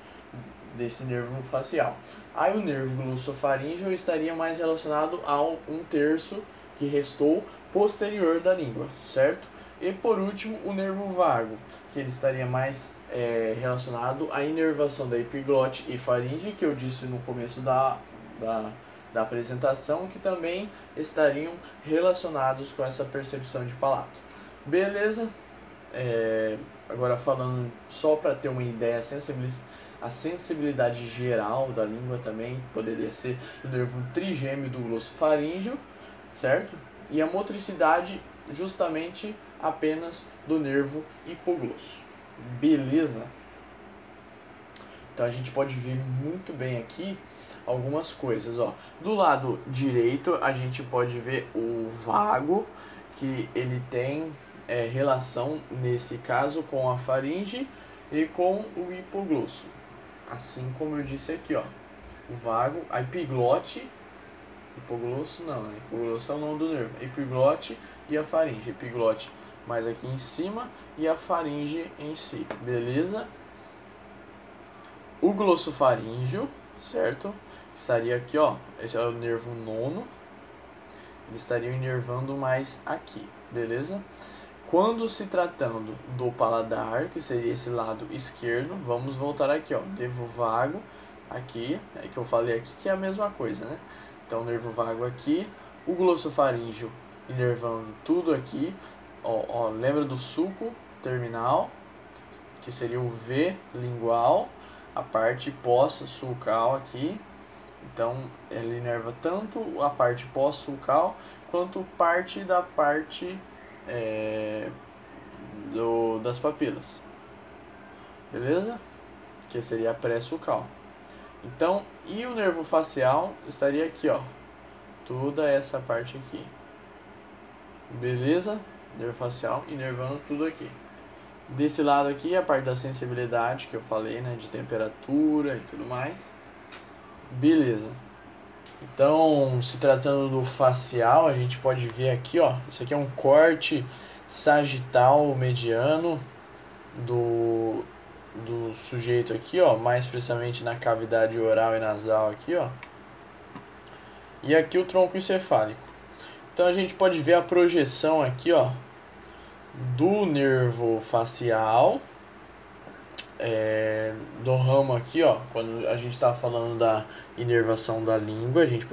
desse nervo facial. Aí o nervo glossofaríngeo estaria mais relacionado ao 1/3 que restou posterior da língua, certo? E por último, o nervo vago, que ele estaria mais relacionado à inervação da epiglote e faringe, que eu disse no começo da apresentação, que também estariam relacionados com essa percepção de palato. Beleza? Agora falando só para ter uma ideia, a sensibilidade geral da língua também poderia ser do nervo trigêmeo do glossofaríngeo, certo? E a motricidade justamente apenas do nervo hipoglosso. Beleza? Então a gente pode ver muito bem aqui algumas coisas, ó. Do lado direito a gente pode ver o vago, que ele tem relação nesse caso com a faringe e com o hipoglosso. Assim como eu disse aqui, ó. O vago, a epiglote Hipoglosso não, né? Hipoglosso é o nome do nervo. Epiglote e a faringe. Epiglote mais aqui em cima e a faringe em si, beleza? O glossofaríngeo, certo? Estaria aqui, ó. Esse é o nervo nono. Ele estaria inervando mais aqui, beleza? Quando se tratando do paladar, que seria esse lado esquerdo, vamos voltar aqui, ó. Nervo vago aqui, é que eu falei aqui que é a mesma coisa, né? Então, nervo vago aqui, o glossofaríngeo inervando tudo aqui. Ó, lembra do sulco terminal, que seria o V lingual, a parte pós-sulcal aqui. Então, ele inerva tanto a parte pós-sulcal quanto parte da parte das papilas, beleza? Que seria a pré-sulcal. Então, e o nervo facial estaria aqui, ó, toda essa parte aqui, beleza? Nervo facial inervando tudo aqui. Desse lado aqui, a parte da sensibilidade que eu falei, né, de temperatura e tudo mais, beleza? Então, se tratando do facial, a gente pode ver aqui, ó, isso aqui é um corte sagital mediano do sujeito aqui, ó, mais precisamente na cavidade oral e nasal aqui, ó. E aqui o tronco encefálico. Então a gente pode ver a projeção aqui, ó, do nervo facial, do ramo aqui, ó. Quando a gente está falando da inervação da língua, a gente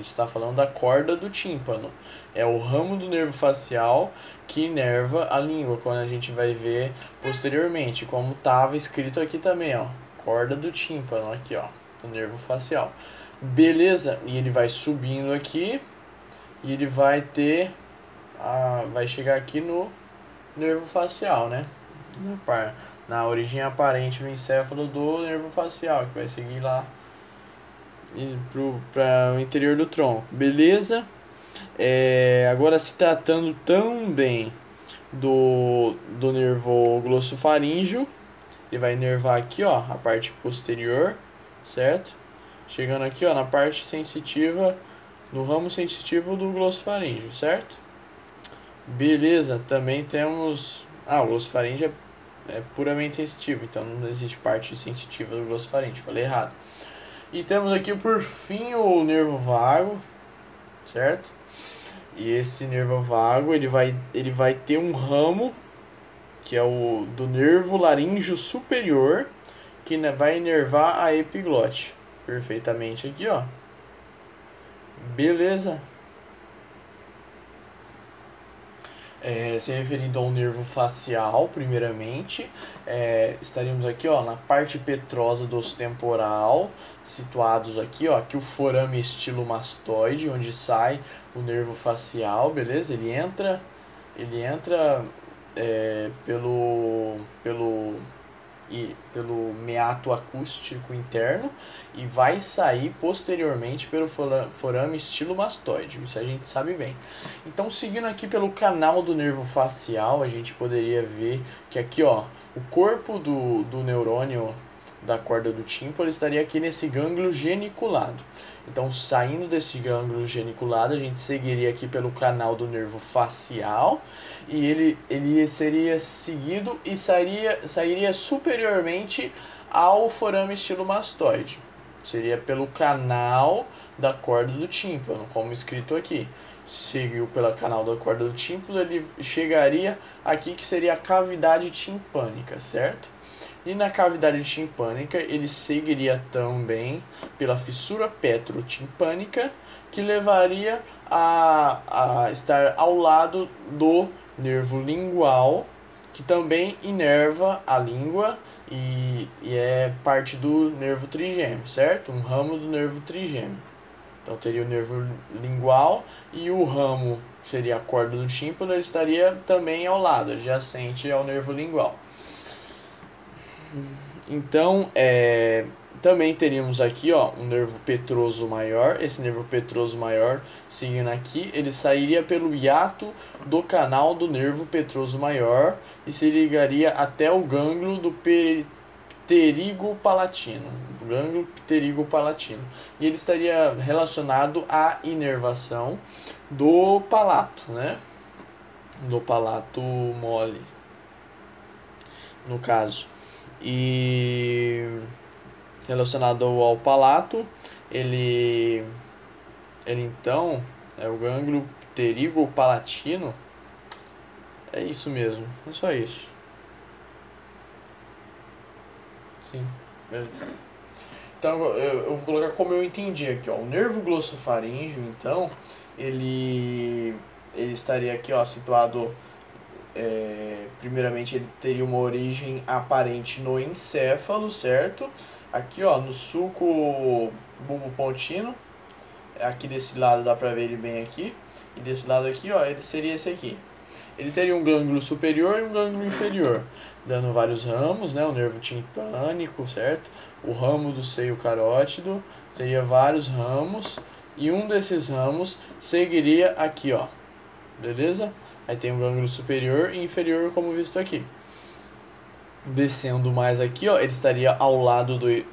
está falando da corda do tímpano. É o ramo do nervo facial que inerva a língua, quando a gente vai ver posteriormente, como estava escrito aqui também, ó. Corda do tímpano aqui, ó, do nervo facial. Beleza? E ele vai subindo aqui e ele vai ter vai chegar aqui no nervo facial, né? Na origem aparente do encéfalo do nervo facial, que vai seguir lá para o interior do tronco, beleza? Agora, se tratando também do nervo glossofaríngeo, ele vai inervar aqui, ó, a parte posterior, certo? Chegando aqui, ó, na parte sensitiva, no ramo sensitivo do glossofaríngeo, certo? Beleza, também temos... o glossofaríngeo é puramente sensitivo, então não existe parte sensitiva do glossofaríngeo, falei errado. E temos aqui, por fim, o nervo vago, certo? E esse nervo vago, ele vai ter um ramo, que é o do nervo laríngeo superior, que vai inervar a epiglote. Perfeitamente aqui, ó. Beleza? Se referindo ao nervo facial, primeiramente, estaríamos aqui, ó, na parte petrosa do osso temporal, situados aqui, ó, aqui o forame estilomastoide, onde sai o nervo facial, beleza? Ele entra pelo meato acústico interno e vai sair posteriormente pelo forame estilomastoide, isso a gente sabe bem. Então, seguindo aqui pelo canal do nervo facial, a gente poderia ver que aqui, ó, o corpo do neurônio da corda do tímpano estaria aqui nesse gânglio geniculado. Então, saindo desse gânglio geniculado, a gente seguiria aqui pelo canal do nervo facial e ele seria seguido e sairia superiormente ao forame estilomastoide. Seria pelo canal da corda do tímpano, como escrito aqui. Seguiu pelo canal da corda do tímpano, ele chegaria aqui que seria a cavidade timpânica, certo? E na cavidade timpânica ele seguiria também pela fissura petrotimpânica, que levaria a estar ao lado do nervo lingual, que também inerva a língua e é parte do nervo trigêmeo, certo? Um ramo do nervo trigêmeo. Então teria o nervo lingual e o ramo, que seria a corda do tímpano, ele estaria também ao lado, adjacente ao nervo lingual. Então, também teríamos aqui, ó, um nervo petroso maior. Esse nervo petroso maior, seguindo aqui, ele sairia pelo hiato do canal do nervo petroso maior e se ligaria até o gânglio do pterigopalatino, gânglio pterigopalatino, e ele estaria relacionado à inervação do palato, né? Do palato mole, no caso. E relacionado ao palato, ele então é o gânglio pterigopalatino. É isso mesmo, é só isso. Sim, beleza. Então eu vou colocar como eu entendi aqui, ó. O nervo glossofaríngeo, então, ele estaria aqui, ó, situado. Primeiramente, ele teria uma origem aparente no encéfalo, certo? Aqui, ó, no sulco bulbopontino. Aqui desse lado dá pra ver ele bem aqui. E desse lado aqui, ó, ele seria esse aqui. Ele teria um gânglio superior e um gânglio inferior, dando vários ramos, né? O nervo timpânico, certo? O ramo do seio carótido teria vários ramos e um desses ramos seguiria aqui, ó. Beleza? Aí tem o gânglio superior e inferior, como visto aqui. Descendo mais aqui, ó, ele estaria ao lado do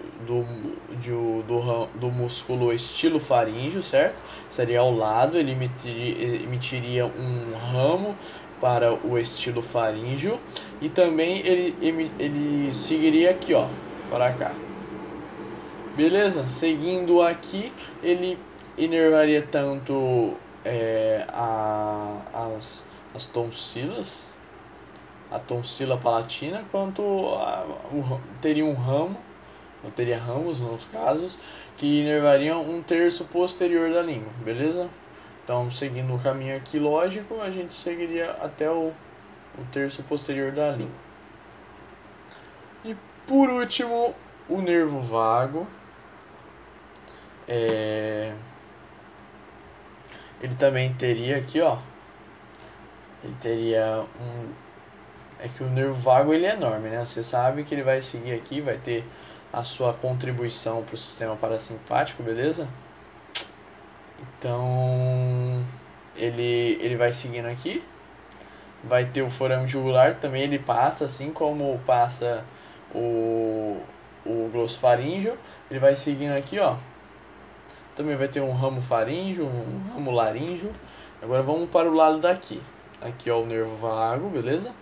músculo estilofaríngeo, certo? Estaria ao lado, ele emitiria um ramo para o estilofaríngeo e também ele seguiria aqui, ó, para cá. Beleza? Seguindo aqui, ele inervaria tanto as tonsilas, a tonsila palatina, quanto teria um ramo, ou teria ramos nos casos, que inervariam um terço posterior da língua, beleza? Então, seguindo o caminho aqui lógico, a gente seguiria até o terço posterior da língua. E por último, o nervo vago. Ele também teria aqui, ó. Ele teria É que o nervo vago ele é enorme, né? Você sabe que ele vai seguir aqui, vai ter a sua contribuição para o sistema parasimpático, beleza? Então, ele vai seguindo aqui. Vai ter o forame jugular, também ele passa, assim como passa o glossofaríngeo. Ele vai seguindo aqui, ó. Também vai ter um ramo faríngeo, um ramo laríngeo. Agora vamos para o lado daqui. Aqui, ó, o nervo vago, beleza?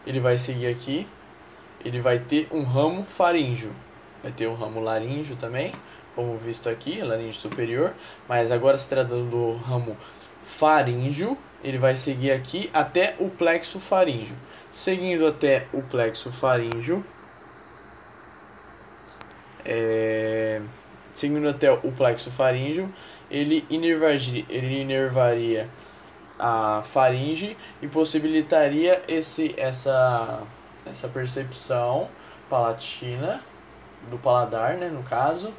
Ele vai seguir aqui. Ele vai ter um ramo faríngeo. Vai ter um ramo laríngeo também, como visto aqui, laríngeo superior. Mas agora se tratando do ramo faríngeo, ele vai seguir aqui até o plexo faríngeo. Seguindo até o plexo faríngeo, ele inervaria a faringe e possibilitaria essa percepção palatina do paladar, né, no caso,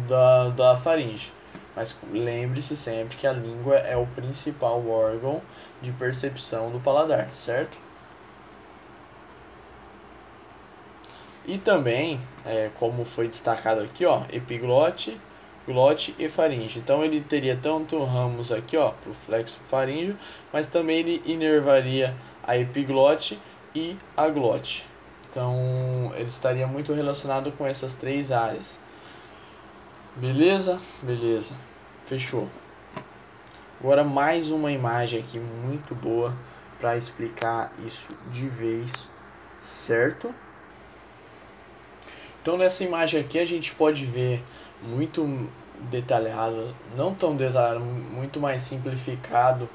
da faringe. Mas lembre-se sempre que a língua é o principal órgão de percepção do paladar, certo? E também, como foi destacado aqui, ó, epiglote, glote e faringe. Então ele teria tanto ramos aqui, ó, pro flexo faríngeo, mas também ele inervaria a epiglote e a glote. Então ele estaria muito relacionado com essas três áreas. Beleza? Beleza. Fechou. Agora mais uma imagem aqui muito boa para explicar isso de vez, certo? Então nessa imagem aqui a gente pode ver muito detalhado, não tão detalhado, muito mais simplificado,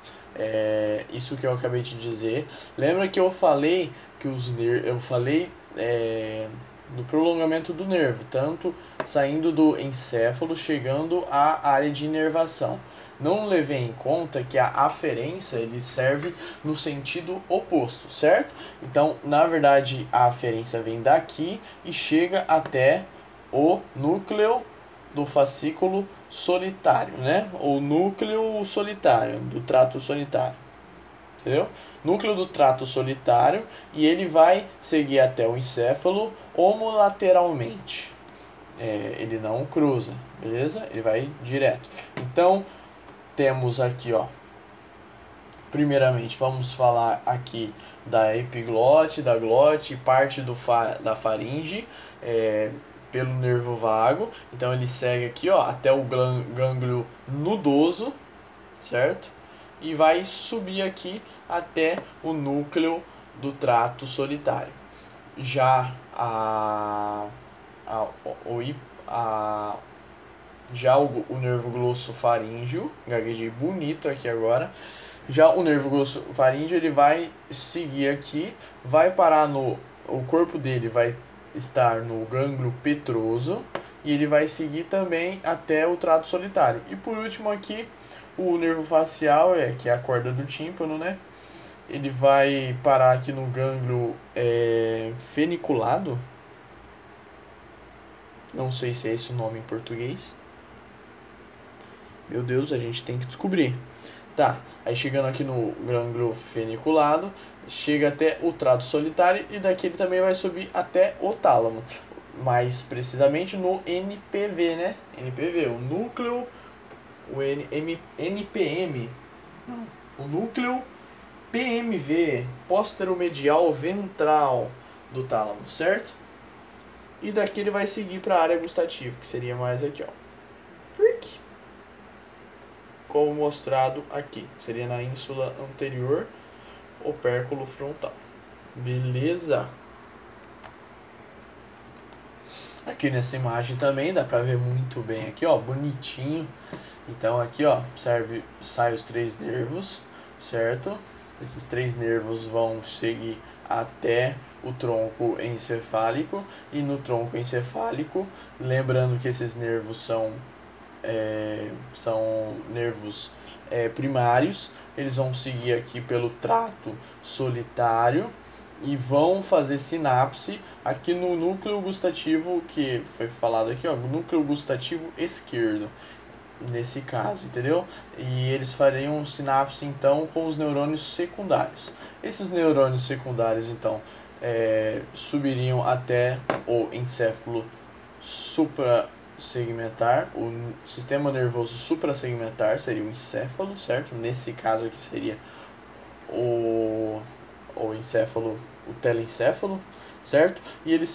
isso que eu acabei de dizer. Lembra que eu falei que do prolongamento do nervo, tanto saindo do encéfalo, chegando à área de inervação. Não levei em conta que a aferência ele serve no sentido oposto, certo? Então, na verdade, a aferência vem daqui e chega até o núcleo do fascículo solitário, né? Ou núcleo solitário, do trato solitário. Entendeu? Núcleo do trato solitário, e ele vai seguir até o encéfalo homolateralmente. Ele não cruza, beleza? Ele vai direto. Então, temos aqui, ó, primeiramente, vamos falar aqui da epiglote, da glote, parte da faringe, pelo nervo vago. Então ele segue aqui, ó, até o gânglio nudoso, certo? E vai subir aqui até o núcleo do trato solitário. Já o nervo glossofaríngeo, gaguejei bonito aqui agora. Já o nervo glossofaríngeo, ele vai seguir aqui, vai parar o corpo dele vai estar no gânglio petroso e ele vai seguir também até o trato solitário. E por último aqui, o nervo facial, que é a corda do tímpano, né? Ele vai parar aqui no gânglio feniculado. Não sei se é esse o nome em português. Meu Deus, a gente tem que descobrir. Tá, aí chegando aqui no gânglio feniculado, chega até o trato solitário e daqui ele também vai subir até o tálamo. Mais precisamente no NPV, né? NPV, o núcleo, NPM, não, o núcleo PMV, póstero-medial ventral do tálamo, certo? E daqui ele vai seguir para a área gustativa, que seria mais aqui, ó. Freak. Como mostrado aqui, seria na ínsula anterior, opérculo frontal. Beleza? Aqui nessa imagem também dá pra ver muito bem aqui, ó, bonitinho. Então aqui, ó, sai os 3 nervos, certo? Esses 3 nervos vão seguir até o tronco encefálico, e no tronco encefálico, lembrando que esses nervos são nervos primários, eles vão seguir aqui pelo trato solitário e vão fazer sinapse aqui no núcleo gustativo, que foi falado aqui, ó, núcleo gustativo esquerdo, nesse caso, entendeu? E eles fariam sinapse então com os neurônios secundários. Esses neurônios secundários então subiriam até o encéfalo suprasegmentar, o sistema nervoso suprasegmentar seria o encéfalo, certo? Nesse caso aqui seria o encéfalo, o telencéfalo, certo? E eles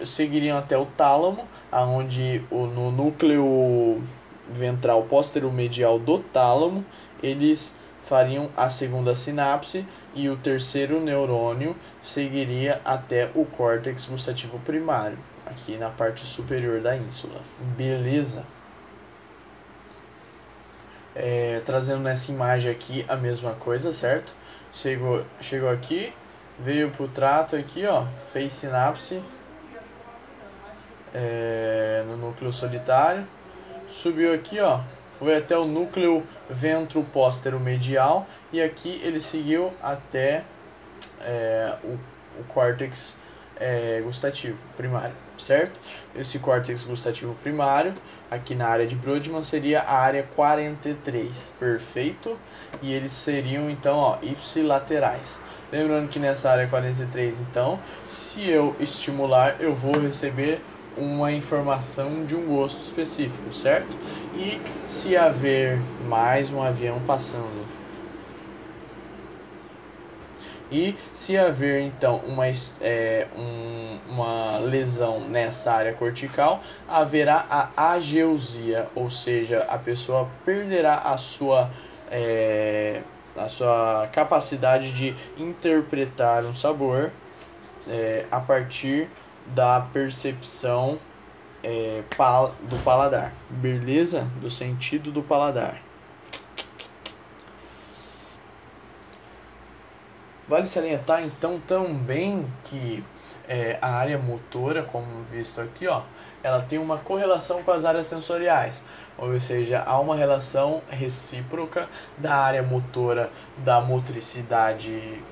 seguiriam até o tálamo, aonde no núcleo ventral póstero-medial do tálamo, eles fariam a segunda sinapse e o terceiro neurônio seguiria até o córtex gustativo primário, aqui na parte superior da ínsula. Beleza? Trazendo nessa imagem aqui a mesma coisa, certo? Chegou aqui, veio pro trato aqui, ó, fez sinapse no núcleo solitário, subiu aqui, ó, foi até o núcleo ventro-póstero-medial e aqui ele seguiu até o córtex gustativo primário, certo? Esse córtex gustativo primário, aqui na área de Brodmann, seria a área 43, perfeito? E eles seriam, então, ó, ipsilaterais. Lembrando que nessa área 43, então, se eu estimular, eu vou receber uma informação de um gosto específico, certo? E se haver mais um avião passando, e se haver então uma lesão nessa área cortical, haverá a ageusia, ou seja, a pessoa perderá a sua capacidade de interpretar um sabor a partir da percepção do paladar, beleza? Do sentido do paladar. Vale salientar então também que a área motora, como visto aqui, ó, ela tem uma correlação com as áreas sensoriais, ou seja, há uma relação recíproca da área motora, da motricidade,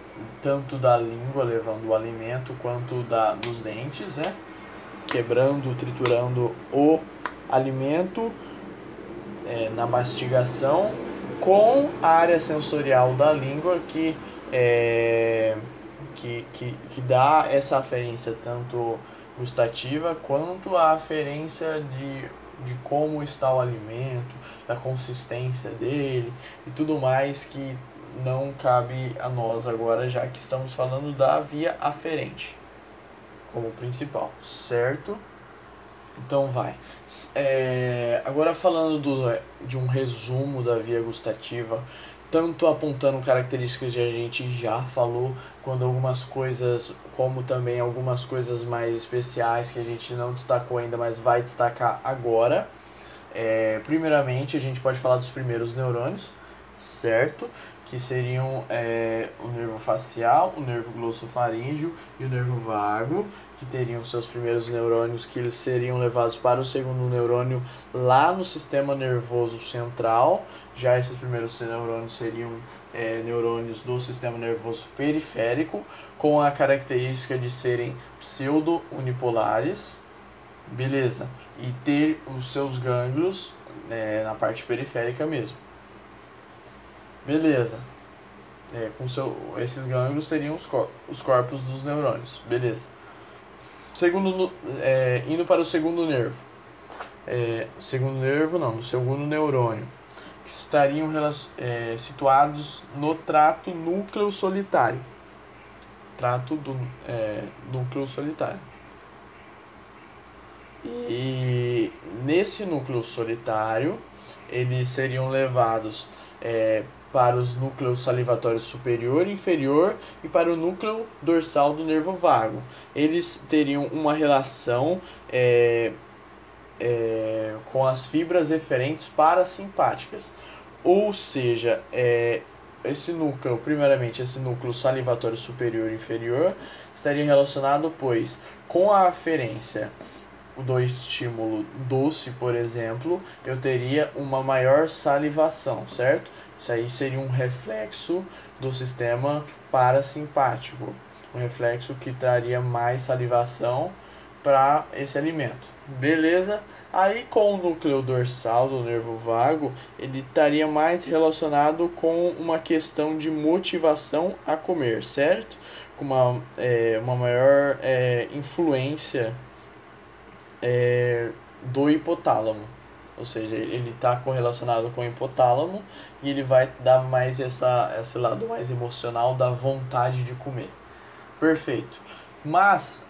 tanto da língua levando o alimento, quanto dos dentes, né? Quebrando, triturando o alimento na mastigação, com a área sensorial da língua que dá essa aferência tanto gustativa quanto a aferência de como está o alimento, da consistência dele e tudo mais, que não cabe a nós agora, já que estamos falando da via aferente como principal, certo? Então vai. Agora falando de um resumo da via gustativa, tanto apontando características que a gente já falou, quando algumas coisas, como também algumas coisas mais especiais que a gente não destacou ainda, mas vai destacar agora. Primeiramente, a gente pode falar dos primeiros neurônios, certo? Que seriam o nervo facial, o nervo glossofaríngeo e o nervo vago, que teriam seus primeiros neurônios, que eles seriam levados para o segundo neurônio lá no sistema nervoso central. Já esses primeiros neurônios seriam neurônios do sistema nervoso periférico, com a característica de serem pseudo-unipolares. Beleza, e ter os seus gânglios na parte periférica mesmo. Beleza, esses gânglios seriam os corpos dos neurônios. Beleza. Indo para o segundo nervo. No segundo neurônio, que estariam situados no trato núcleo solitário. Trato do núcleo solitário. E nesse núcleo solitário, eles seriam levados para os núcleos salivatórios superior e inferior e para o núcleo dorsal do nervo vago. Eles teriam uma relação com as fibras eferentes parasimpáticas. Ou seja, primeiramente, esse núcleo salivatório superior e inferior estaria relacionado, pois, com a aferência do estímulo doce, por exemplo, eu teria uma maior salivação, certo? Isso aí seria um reflexo do sistema parasimpático, um reflexo que traria mais salivação para esse alimento. Beleza? Aí com o núcleo dorsal do nervo vago, ele estaria mais relacionado com uma questão de motivação a comer, certo? Com uma maior influência do hipotálamo, ou seja, ele está correlacionado com o hipotálamo e ele vai dar mais esse lado mais emocional da vontade de comer. Perfeito. Mas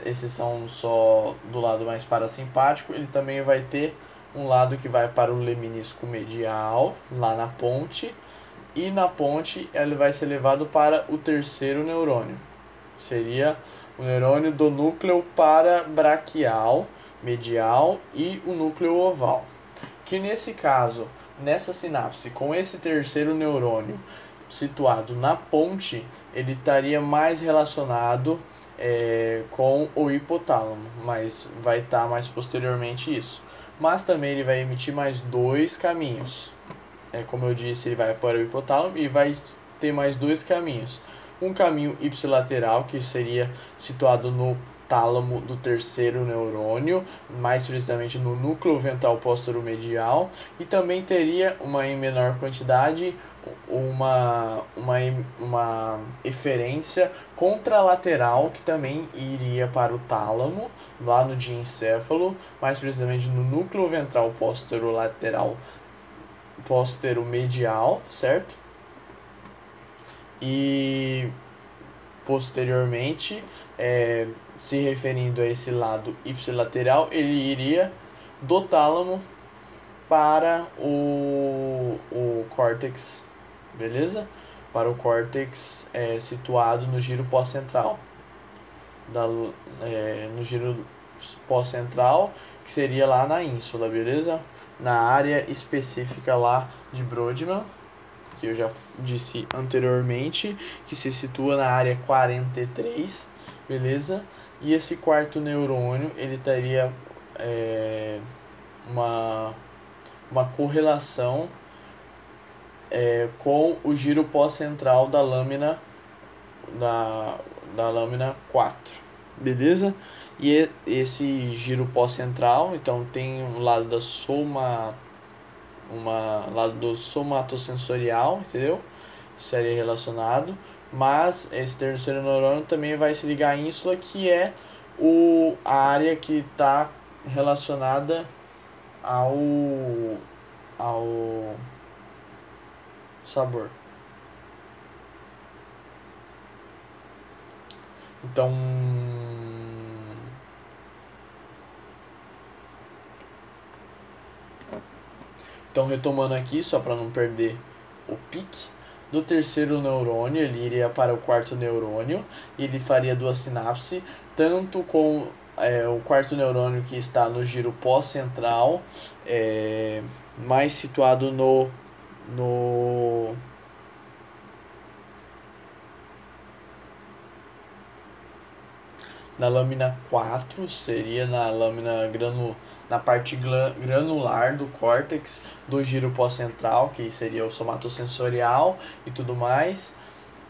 esses são só do lado mais parasimpático. Ele também vai ter um lado que vai para o leminisco medial, lá na ponte, e na ponte ele vai ser levado para o terceiro neurônio. Seria o neurônio do núcleo parabraquial medial e o núcleo oval. Que nesse caso, nessa sinapse, com esse terceiro neurônio situado na ponte, ele estaria mais relacionado com o hipotálamo, mas vai estar mais posteriormente isso. Mas também ele vai emitir mais dois caminhos. Como eu disse, ele vai para o hipotálamo e vai ter mais dois caminhos. Um caminho ipsilateral, que seria situado no tálamo do terceiro neurônio, mais precisamente no núcleo ventral posterior-medial, e também teria em menor quantidade uma eferência contralateral, que também iria para o tálamo, lá no diencéfalo, mais precisamente no núcleo ventral posterolateral posterior-medial, certo? E posteriormente, se referindo a esse lado ipsilateral, ele iria do tálamo para o córtex, beleza? Para o córtex situado no giro pós-central, no giro pós-central, que seria lá na ínsula, beleza? Na área específica lá de Brodmann, que eu já disse anteriormente, que se situa na área 43, beleza? E esse quarto neurônio, ele teria uma correlação com o giro pós-central da lâmina da lâmina 4, beleza? E esse giro pós-central, então tem um lado lado do somatosensorial, entendeu? Seria relacionado, mas esse terceiro neurônio também vai se ligar à ínsula, que é a área que está relacionada ao sabor, Então retomando aqui, só para não perder o pique, do terceiro neurônio ele iria para o quarto neurônio e ele faria duas sinapses, tanto com o quarto neurônio que está no giro pós-central, mais situado no na lâmina 4, seria na na parte granular do córtex do giro pós-central, que seria o somatosensorial e tudo mais.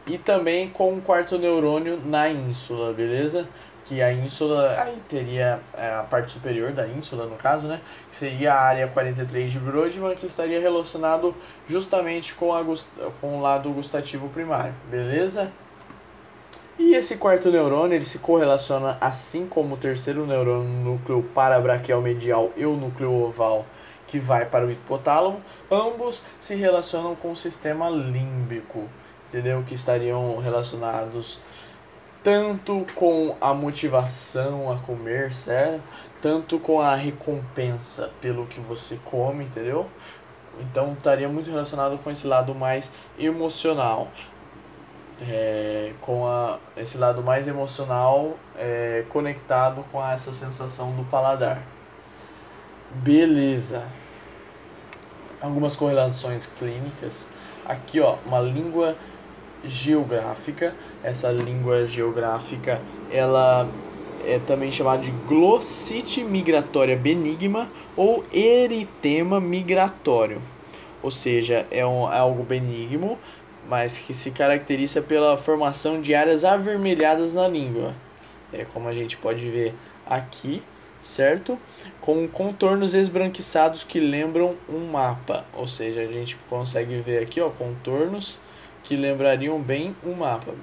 E também com o quarto neurônio na ínsula, beleza? Que a ínsula, aí teria a parte superior da ínsula, no caso, né? Que seria a área 43 de Brodmann, que estaria relacionado justamente com o lado gustativo primário, beleza? E esse quarto neurônio ele se correlaciona assim como o terceiro neurônio no núcleo parabraquial medial e o núcleo oval que vai para o hipotálamo. Ambos se relacionam com o sistema límbico, entendeu? Que estariam relacionados tanto com a motivação a comer, certo? Tanto com a recompensa pelo que você come, entendeu? Então estaria muito relacionado com esse lado mais emocional. Esse lado mais emocional conectado com essa sensação do paladar. Beleza. Algumas correlações clínicas. Aqui, ó, uma língua geográfica. Essa língua geográfica, ela é também chamada de glossite migratória benigna ou eritema migratório. Ou seja, é algo benigno, mas que se caracteriza pela formação de áreas avermelhadas na língua. Como a gente pode ver aqui, certo? Com contornos esbranquiçados que lembram um mapa. Ou seja, a gente consegue ver aqui, ó, contornos que lembrariam bem um mapa,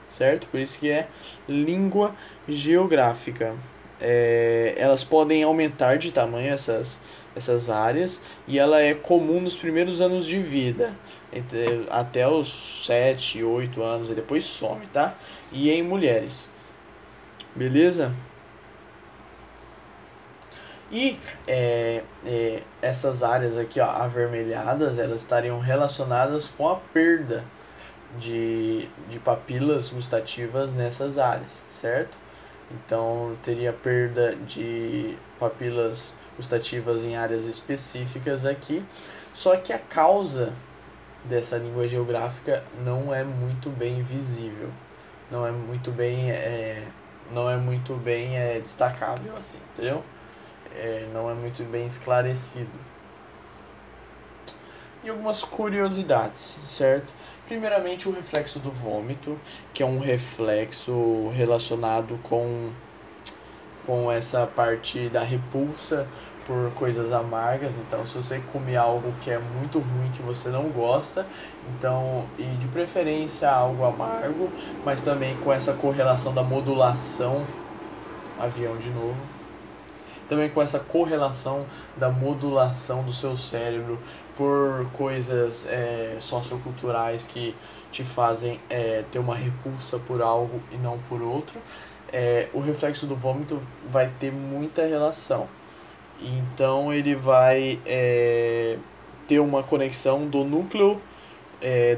certo? Por isso que é língua geográfica. Elas podem aumentar de tamanho, essas áreas, e ela é comum nos primeiros anos de vida, até os 7, 8 anos, e depois some, tá? E em mulheres. Beleza? E essas áreas aqui, ó, avermelhadas, elas estariam relacionadas com a perda de papilas gustativas nessas áreas, certo? Então teria perda de papilas gustativas em áreas específicas aqui, só que a causa dessa língua geográfica não é muito bem visível, não é muito bem destacável assim, entendeu? Não é muito bem esclarecido. E algumas curiosidades, certo? Primeiramente, o reflexo do vômito, que é um reflexo relacionado com essa parte da repulsa por coisas amargas. Então, se você comer algo que é muito ruim, que você não gosta, então, e de preferência algo amargo, mas também com essa correlação da modulação, avião de novo, também com essa correlação da modulação do seu cérebro por coisas socioculturais que te fazem ter uma repulsa por algo e não por outro, o reflexo do vômito vai ter muita relação. Então ele vai ter uma conexão do núcleo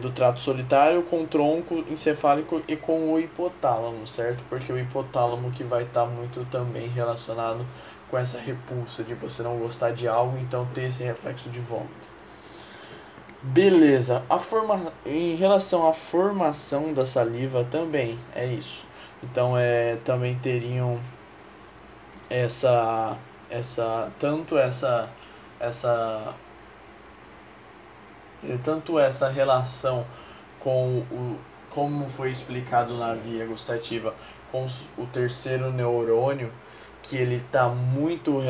do trato solitário com o tronco encefálico e com o hipotálamo, certo? Porque o hipotálamo que vai estar muito também relacionado com essa repulsa de você não gostar de algo, então ter esse reflexo de vômito. Beleza, em relação à formação da saliva também é isso. Então também teriam tanto essa relação com como foi explicado na via gustativa, com o terceiro neurônio, que ele está muito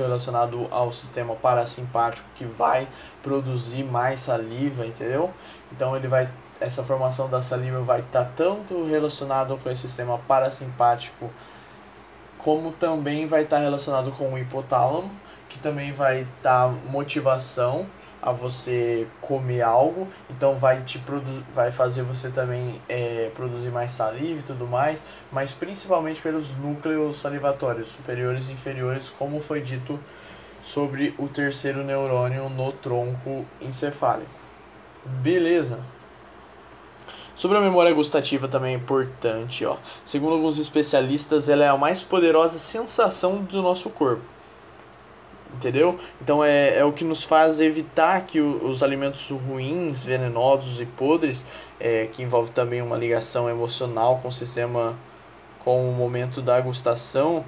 relacionado ao sistema parasimpático, que vai produzir mais saliva, entendeu? Então essa formação da saliva vai estar tanto relacionado com esse sistema parasimpático, como também vai estar relacionado com o hipotálamo, que também vai estar motivação a você comer algo, então vai fazer você também produzir mais saliva e tudo mais, mas principalmente pelos núcleos salivatórios superiores e inferiores, como foi dito sobre o terceiro neurônio no tronco encefálico. Beleza? Sobre a memória gustativa também é importante, ó. Segundo alguns especialistas, ela é a mais poderosa sensação do nosso corpo. Entendeu? Então é o que nos faz evitar que os alimentos ruins, venenosos e podres, que envolve também uma ligação emocional com o sistema, com o momento da gustação,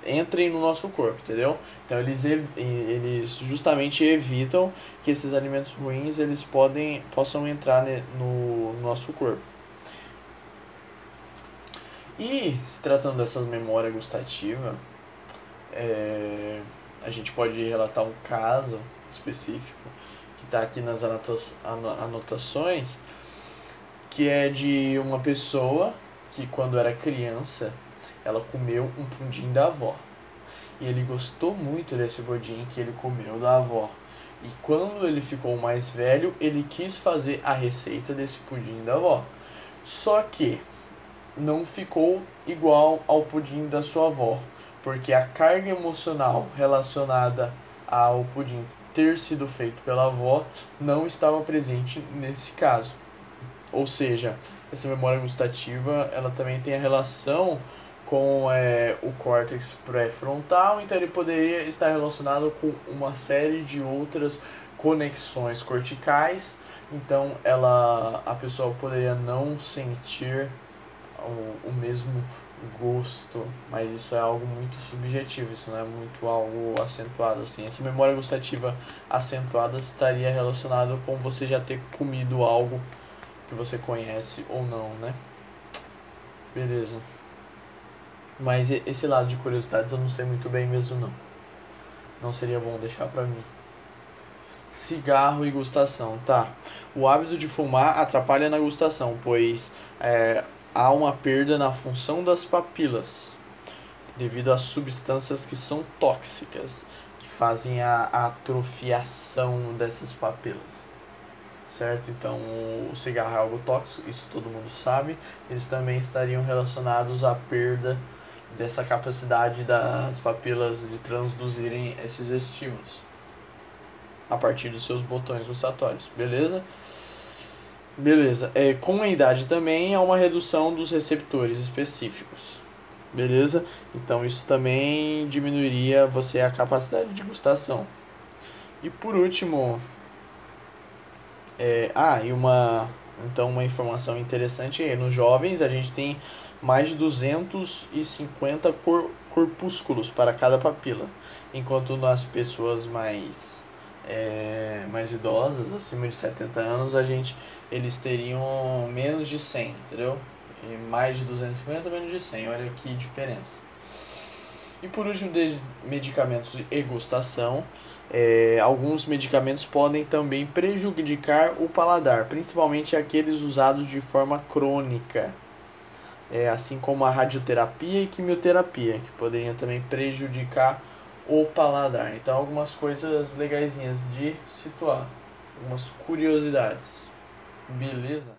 entrem no nosso corpo, entendeu? Então eles justamente evitam que esses alimentos ruins possam entrar no nosso corpo. E se tratando dessas memórias gustativas, a gente pode relatar um caso específico que está aqui nas anotações, que é de uma pessoa que quando era criança ela comeu um pudim da avó. E ele gostou muito desse pudim que ele comeu da avó. E quando ele ficou mais velho, ele quis fazer a receita desse pudim da avó. Só que não ficou igual ao pudim da sua avó, porque a carga emocional relacionada ao pudim ter sido feito pela avó não estava presente nesse caso. Ou seja, essa memória gustativa ela também tem a relação com o córtex pré-frontal, então ele poderia estar relacionado com uma série de outras conexões corticais, então a pessoa poderia não sentir o mesmo gosto, mas isso é algo muito subjetivo, isso não é muito algo acentuado assim. Essa memória gustativa acentuada estaria relacionada com você já ter comido algo que você conhece ou não, né? Beleza. Mas esse lado de curiosidades eu não sei muito bem mesmo não. Não seria bom deixar pra mim. Cigarro e gustação, tá. O hábito de fumar atrapalha na gustação, pois há uma perda na função das papilas, devido às substâncias que são tóxicas, que fazem a atrofiação dessas papilas. Certo? Então o cigarro é algo tóxico, isso todo mundo sabe. Eles também estariam relacionados à perda dessa capacidade das papilas de transduzirem esses estímulos a partir dos seus botões gustatórios, beleza? Beleza. Com a idade também há uma redução dos receptores específicos, beleza? Então isso também diminuiria a capacidade de gustação. E por último, uma informação interessante é, nos jovens a gente tem mais de 250 corpúsculos para cada papila, enquanto nas pessoas mais idosas, acima de 70 anos, eles teriam menos de 100, entendeu? E mais de 250, menos de 100, olha que diferença. E por último, de medicamentos e gustação, alguns medicamentos podem também prejudicar o paladar, principalmente aqueles usados de forma crônica, assim como a radioterapia e quimioterapia, que poderiam também prejudicar o paladar. Então, algumas coisas legaisinhas de situar, algumas curiosidades. Beleza?